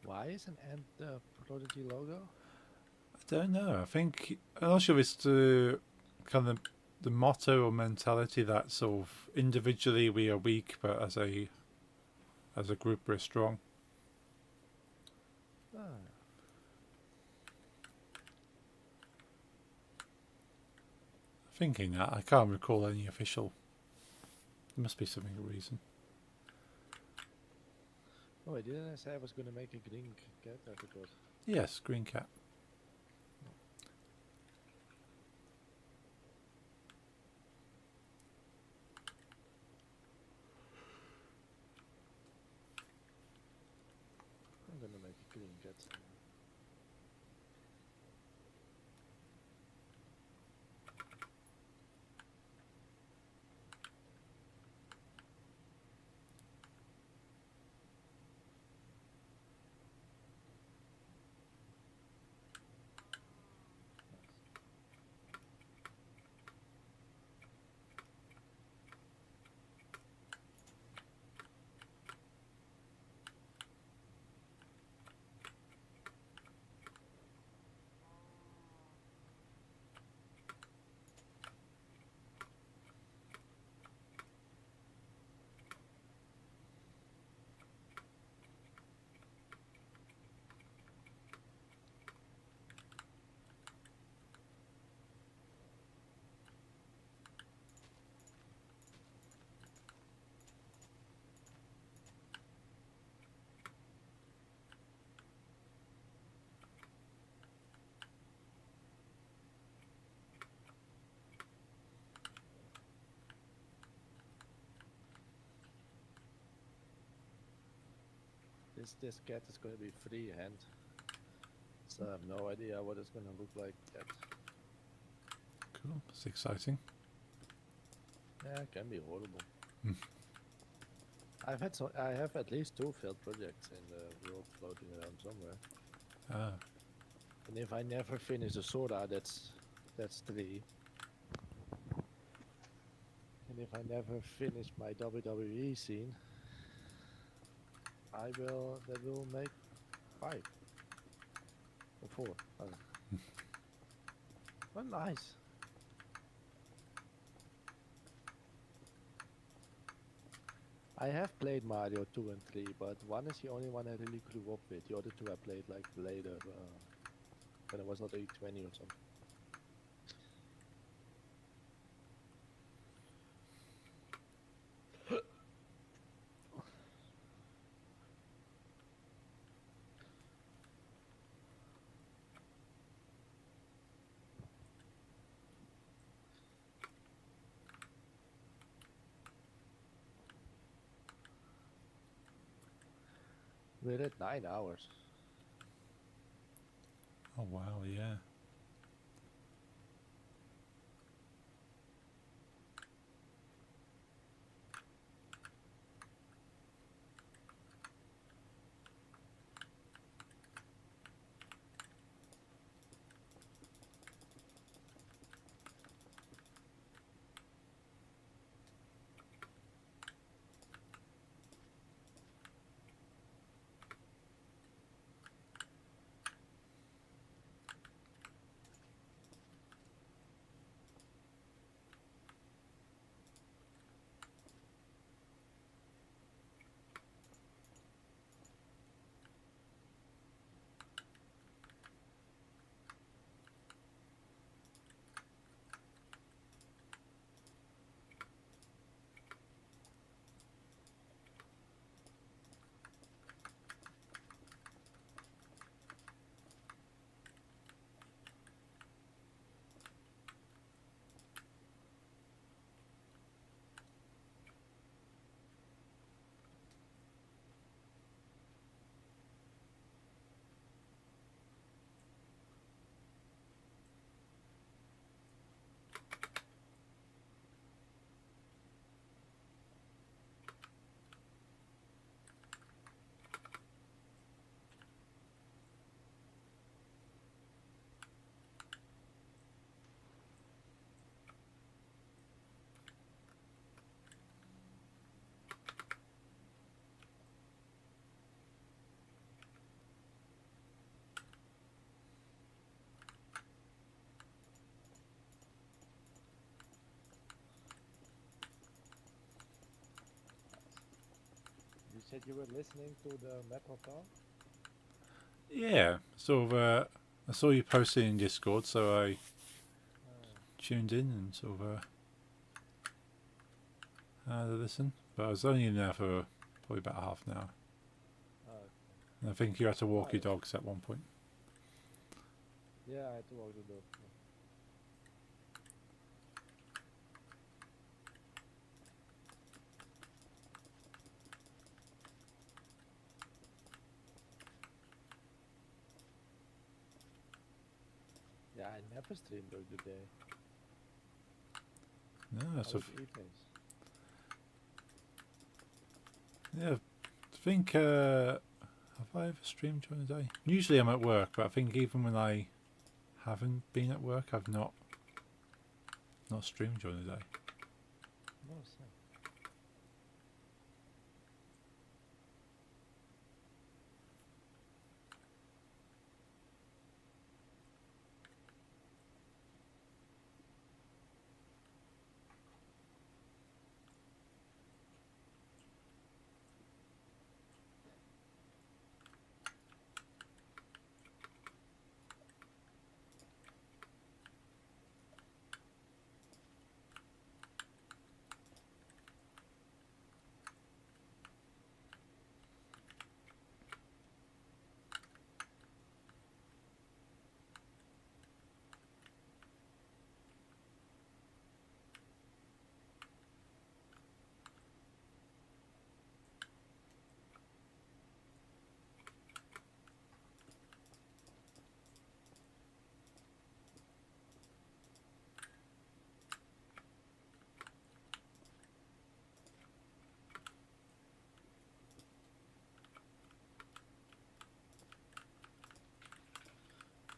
Why is an ant the Prodigy logo? I don't know. I think I'm not sure if it's the kind of the motto or mentality that sort of individually we are weak, but as a group we're strong. Ah, Thinking that I can't recall any official. There must be something a reason. oh, wait, didn't I say I was going to make a green cat? I forgot. Yes, green cat. I'm going to make a green cat. This cat is gonna be freehand, so I have no idea what it's gonna look like yet. Cool. It's exciting. Yeah, it can be horrible. Hmm. I have at least 2 failed projects in the world floating around somewhere. Ah. And if I never finish the Sora, that's 3. And if I never finish my WWE scene, that will make 5 or 4. Well, nice. I have played Mario 2 and 3, but 1 is the only one I really grew up with. The other 2 I played like later, when I was not 20 or something. We're at 9 hours. Oh wow, yeah. You said you were listening to the Metal Talk? Yeah. Sort of I saw you posting in Discord, so I tuned in and sort of had a listen. But I was only in there for probably about half an hour. And I think you had to walk your dogs at one point. Yeah, I had to walk the dog. Yeah, I never stream during the day. No, so Always evenings. yeah, I think have I ever streamed during the day? Usually I'm at work, but I think even when I haven't been at work, I've not streamed during the day. No, same.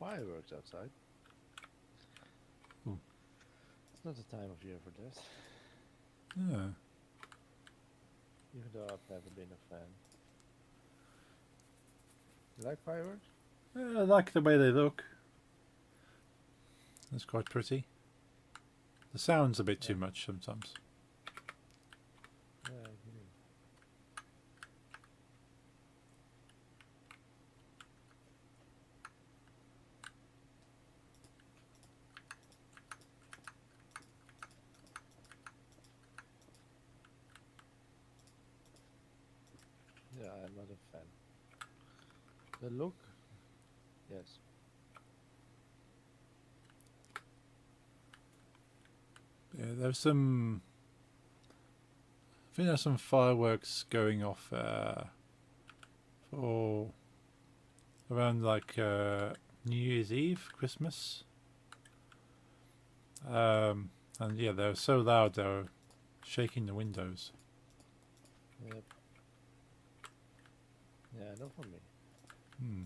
fireworks outside. Ooh. It's not the time of year for this, Yeah. even though I've never been a fan. You like fireworks? Yeah, I like the way they look. It's quite pretty. The sound's a bit too Yeah. much sometimes. Yeah, I agree. Yeah, I'm not a fan. The look, yes. Yeah, there's some. I think there's some fireworks going off for around like New Year's Eve, Christmas. And yeah, they're so loud they're shaking the windows. Yep. Yeah, not for me. Hmm.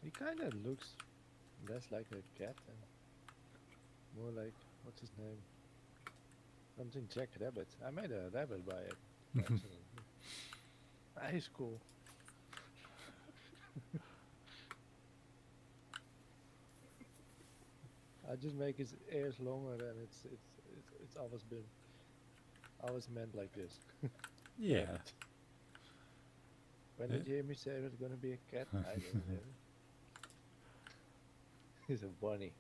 He kind of looks less like a cat and more like, what's his name? Something Jack Rabbit. I made a rabbit by accident. He's cool. I just make his ears longer and it's always meant like this. Yeah. When Yeah. did you hear me say it was gonna be a cat? I didn't hear it. He's a bunny.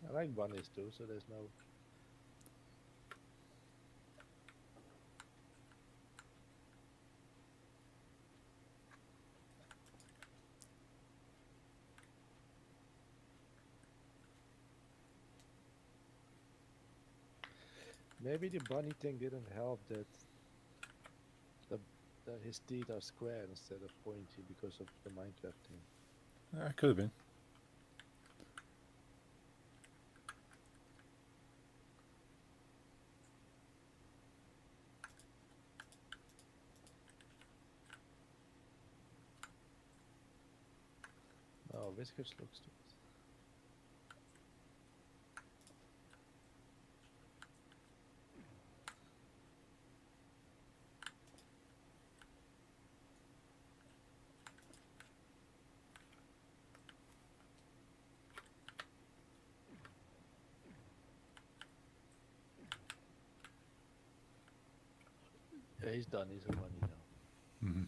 I like bunnies too, so there's no. Maybe the bunny thing didn't help the that his teeth are square instead of pointy because of the Minecraft thing. Could have been. Oh, Whiskers looks stupid. Yeah, he's done. He's a bunny now. Hmm.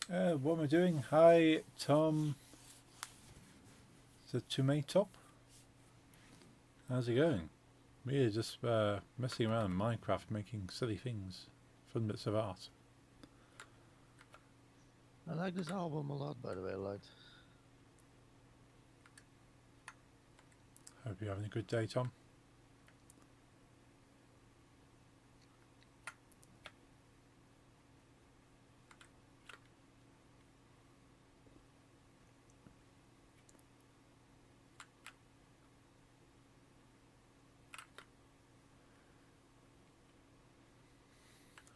What am I doing? Hi, Tom. The Tomato Top. How's it going? We're just messing around in Minecraft, making silly things, fun bits of art. I like this album a lot, by the way. Like, Hope you're having a good day, Tom.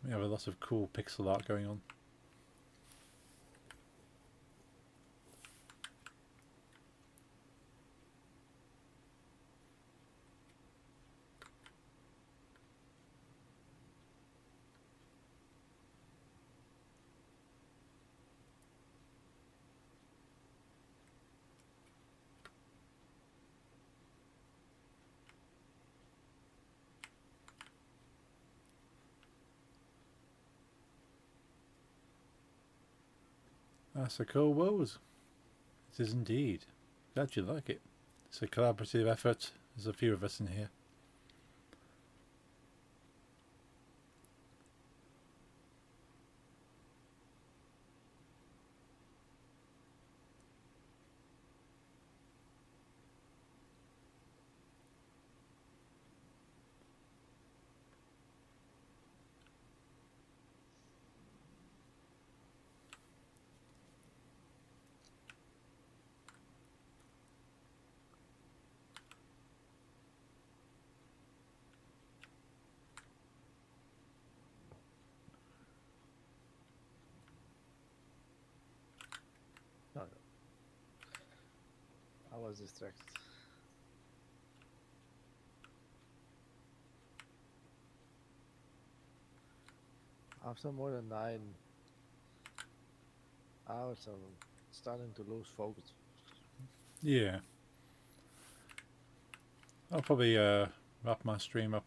We have a lot of cool pixel art going on. That's a cool world. It is indeed. Glad you like it. It's a collaborative effort. There's a few of us in here. no, no. I was distracted. After more than 9 hours, I'm starting to lose focus. Yeah. I'll probably wrap my stream up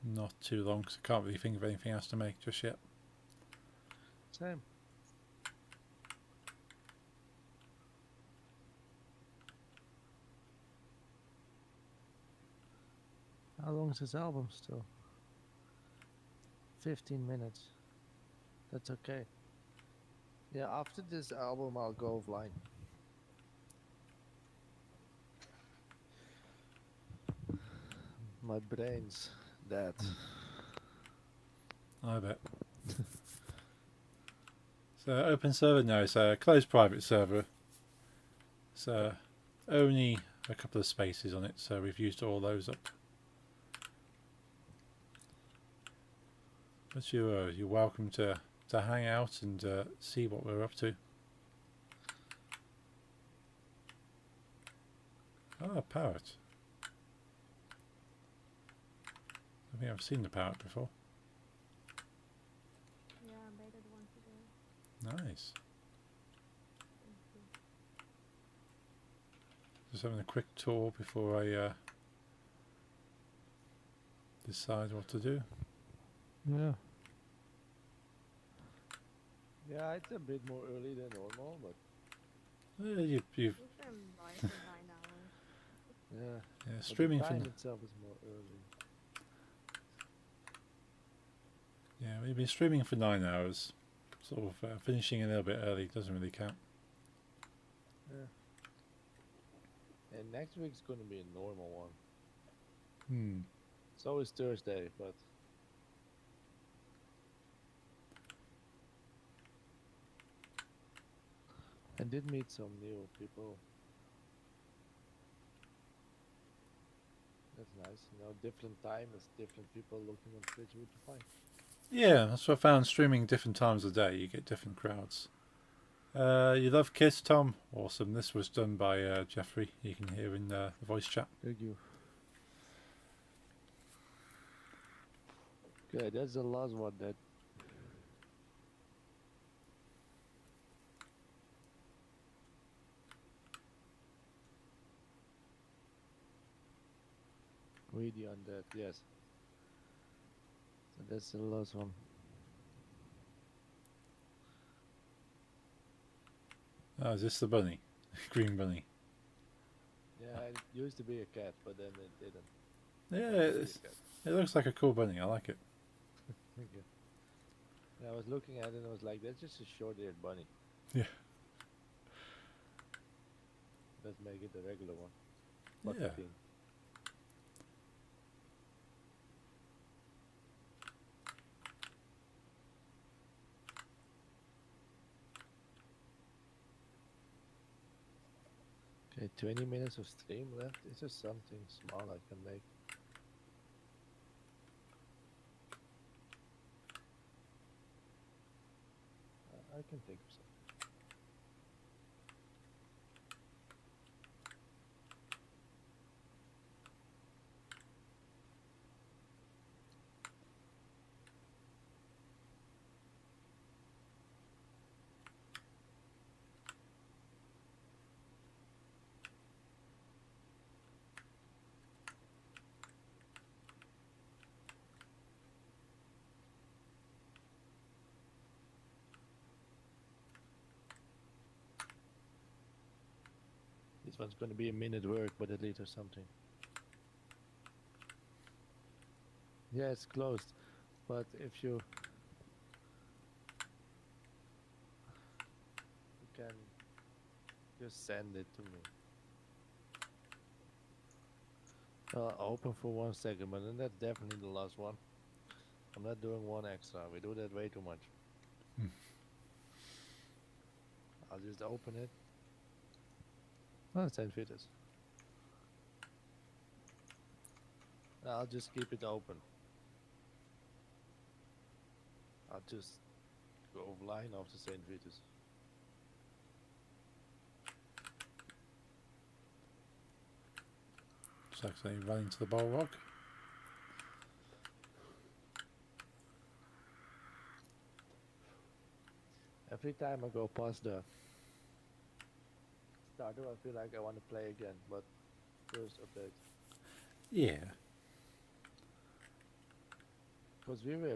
not too long because I can't really think of anything else to make just yet. Same. How long is this album still? 15 minutes. That's okay. Yeah, after this album, I'll go offline. My brain's dead. I bet. So open server now. It's a closed private server. It's only a couple of spaces on it, so we've used all those up. But you're welcome to hang out and see what we're up to. Oh, a parrot. I think I've seen the parrot before. Yeah, I made it once ago. Nice. Thank you. Just having a quick tour before I decide what to do. Yeah. Yeah, it's a bit more early than normal, but You've We stream live for 9 hours. yeah. But streaming the from time itself is more early. we've been streaming for 9 hours. Sort of finishing a little bit early doesn't really count. Yeah. And next week's gonna be a normal one. Hmm. It's always Thursday, but I did meet some new people. That's nice. You know, different time is different people looking on Twitch, which is fine. Yeah, that's what I found. Streaming different times of day, you get different crowds. You love Kiss, Tom? Awesome. This was done by Jeffrey. You can hear in the voice chat. Thank you. Okay, that's the last one that greedy on that, yes. So that's the last one. Oh, is this the bunny? Green bunny. Yeah, it used to be a cat, but then it didn't. Yeah, Used to be it's, a cat. it looks like a cool bunny. I like it. Okay. Yeah, I was looking at it and I was like, that's just a short-haired bunny. Yeah. Let's make it a regular one. What do Yeah. you think? Okay, 20 minutes of stream left. Is there something small I can make? I can think of something. This one's going to be a minute work, but at least there's something. Yeah, it's closed. But if you can just send it to me. Open for 1 second, but then that's definitely the last one. I'm not doing one extra. We do that way too much. Hmm. I'll just open it. Oh, it's 10 feet. I'll just keep it open. I'll just go offline after St. Vitus. It's actually running to the Balrog. Every time I go past the starter, I feel like I want to play again, but first update. Yeah. Because we were in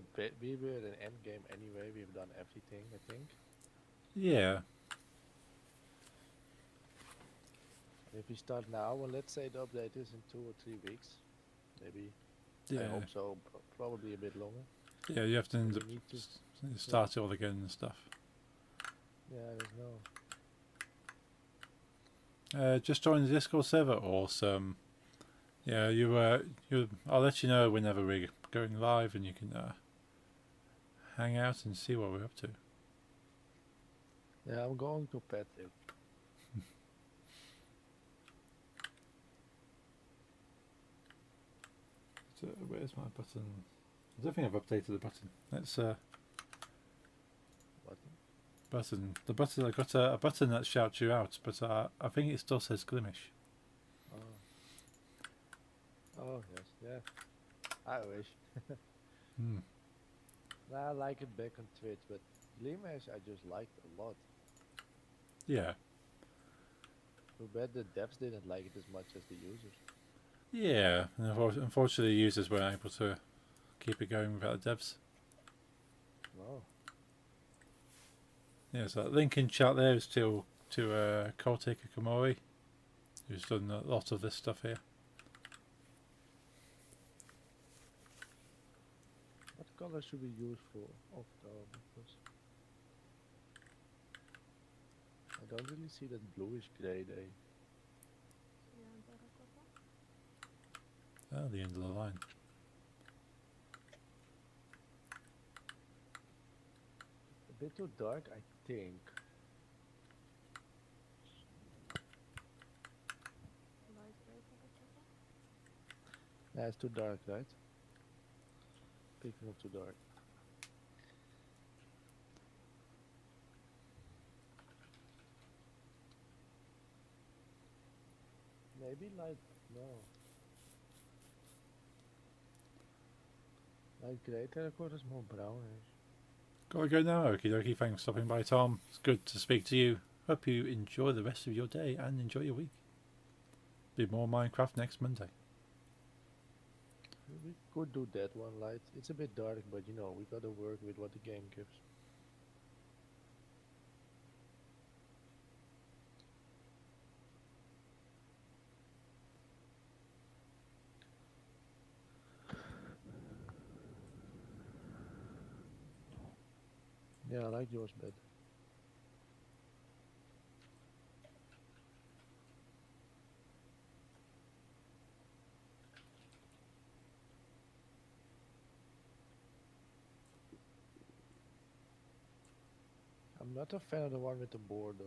end game anyway. We've done everything, I think. Yeah. If we start now, well, let's say the update is in 2 or 3 weeks, maybe. I Yeah. hope so. Probably a bit longer. Yeah, you have to end We up need to. start it all again and stuff. Yeah, there's no. Just join the Discord server or some. Yeah, I'll let you know whenever we're going live, and you can hang out and see what we're up to. Yeah, I'm going to pet it. So where's my button? I don't think I've updated the button. Let's What? button. The button, I've got a button that shouts you out, but I think it still says Glimish. Oh. Oh yes, yeah. I wish. Hmm. I like it back on Twitch, but Gleamash I just liked a lot. Yeah. Too bad the devs didn't like it as much as the users. Yeah. And unfortunately, users weren't able to keep it going without the devs. No. Yeah, so that link in chat there is to Coltaker Komori, who's done a lot of this stuff here. What color should we use for October? Because I don't really see that bluish grey day. Yeah, terracotta. Oh, the end of the line. A bit too dark, I think. Light gray terracotta. Yeah, it's too dark, right? Picking up too dark. Maybe light, no. Light grey terracotta is more brownish. Gotta go now. Okie dokie. Thanks for stopping by, Tom. It's good to speak to you. Hope you enjoy the rest of your day and enjoy your week. Be more Minecraft next Monday. We could do that one light. It's a bit dark, but you know, we gotta work with what the game gives. Yeah, I like yours better. I'm not a fan of the one with the border.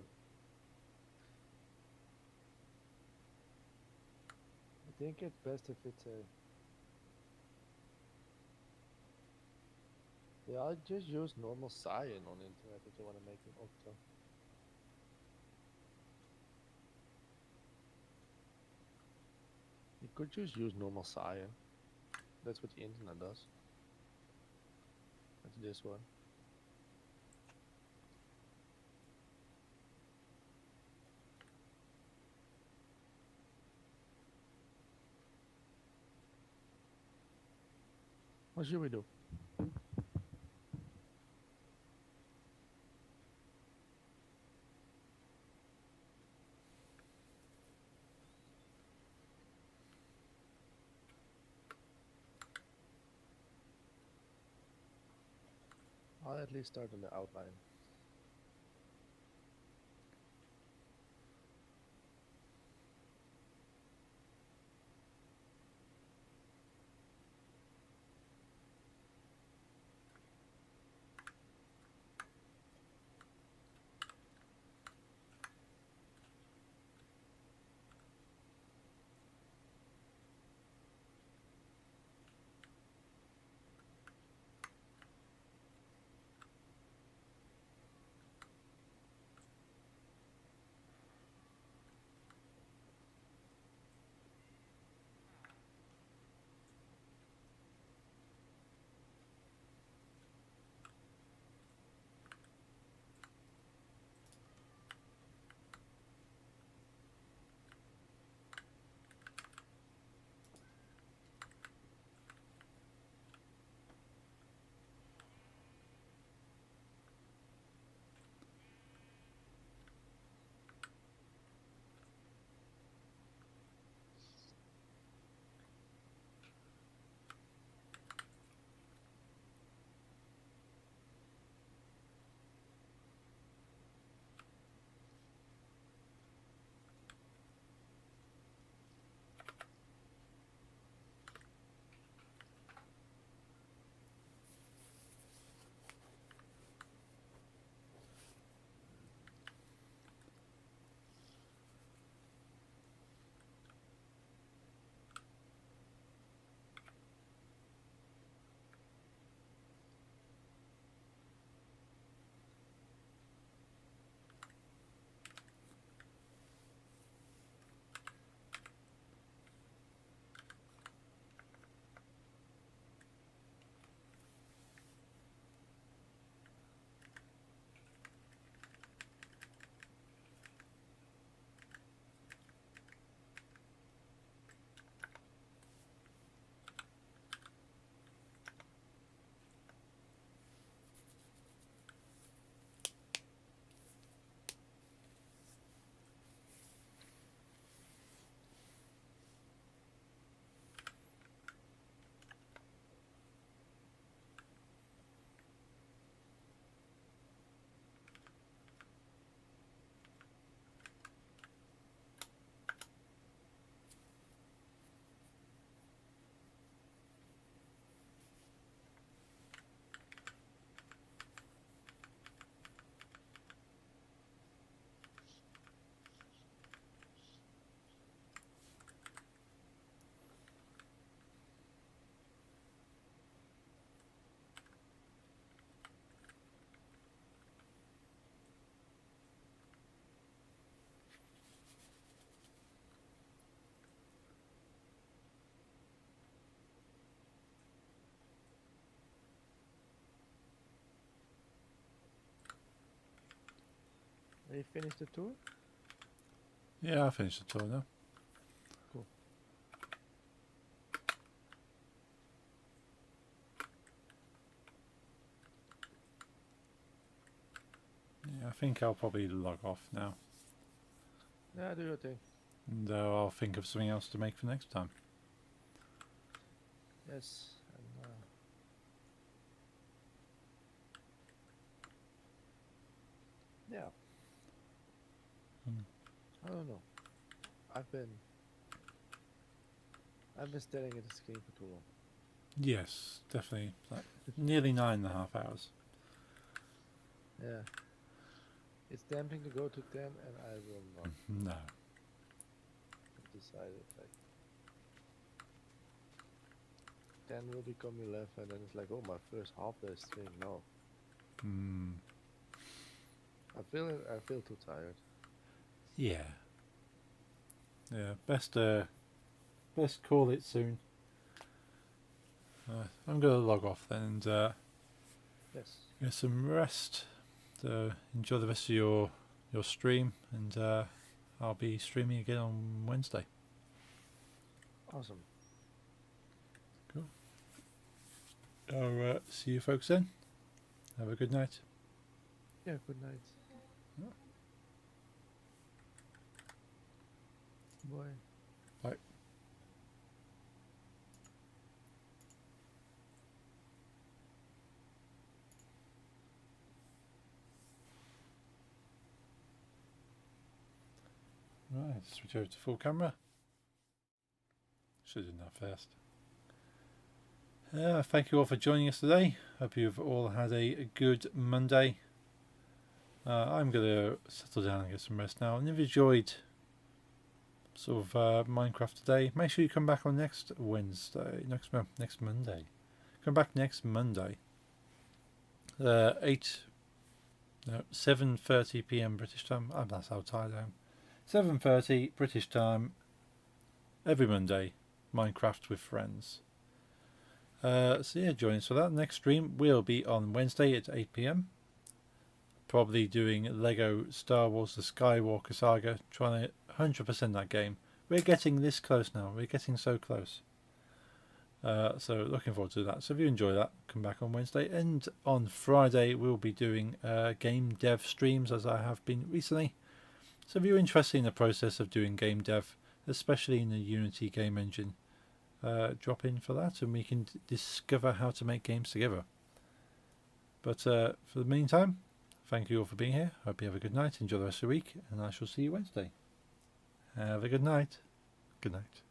I think it's best if it's a. Yeah, I'll just use normal cyan on internet if you want to make an octa. You could just use normal cyan. That's what the internet does. That's this one. What should we do? I'll at least start on the outline. Are you finished the tour? Yeah, I finished the tour now. Cool. Yeah, I think I'll probably log off now. Yeah, do your thing. And I'll think of something else to make for next time. Yes. And I don't know. I've been I've been staring at the screen for too long. Yes, definitely. Like nearly 9.5 hours. Yeah. It's tempting to go to 10 and I will not. No. I've decided like 10 will become 11 and then it's like, oh, my first half day stream. No. Mm, I feel too tired. yeah. Yeah. Best call it soon. I'm gonna log off then and Yes. get some rest. Enjoy the rest of your stream, and I'll be streaming again on Wednesday. Awesome. Cool. I'll see you folks then. Have a good night. Yeah, good night. Yeah. Bye. Bye. Right, switch over to full camera. Should have done that first. Thank you all for joining us today. Hope you've all had a good Monday. I'm going to settle down and get some rest now. And if you enjoyed sort of Minecraft today, make sure you come back on next Wednesday, next Monday. Come back next Monday. 7:30 p.m. British time. That's how tired I am. 7:30 British time. Every Monday, Minecraft with friends. So yeah, join us for that. Next stream will be on Wednesday at 8 p.m. Probably doing Lego Star Wars The Skywalker Saga, trying to 100% that game. We're getting this close now. We're getting so close. So looking forward to that. So if you enjoy that, come back on Wednesday. And on Friday, we'll be doing game dev streams, as I have been recently. So if you're interested in the process of doing game dev, especially in the Unity game engine, drop in for that and we can discover how to make games together. But for the meantime, thank you all for being here. Hope you have a good night. Enjoy the rest of the week, and I shall see you Wednesday. Have a good night. Good night.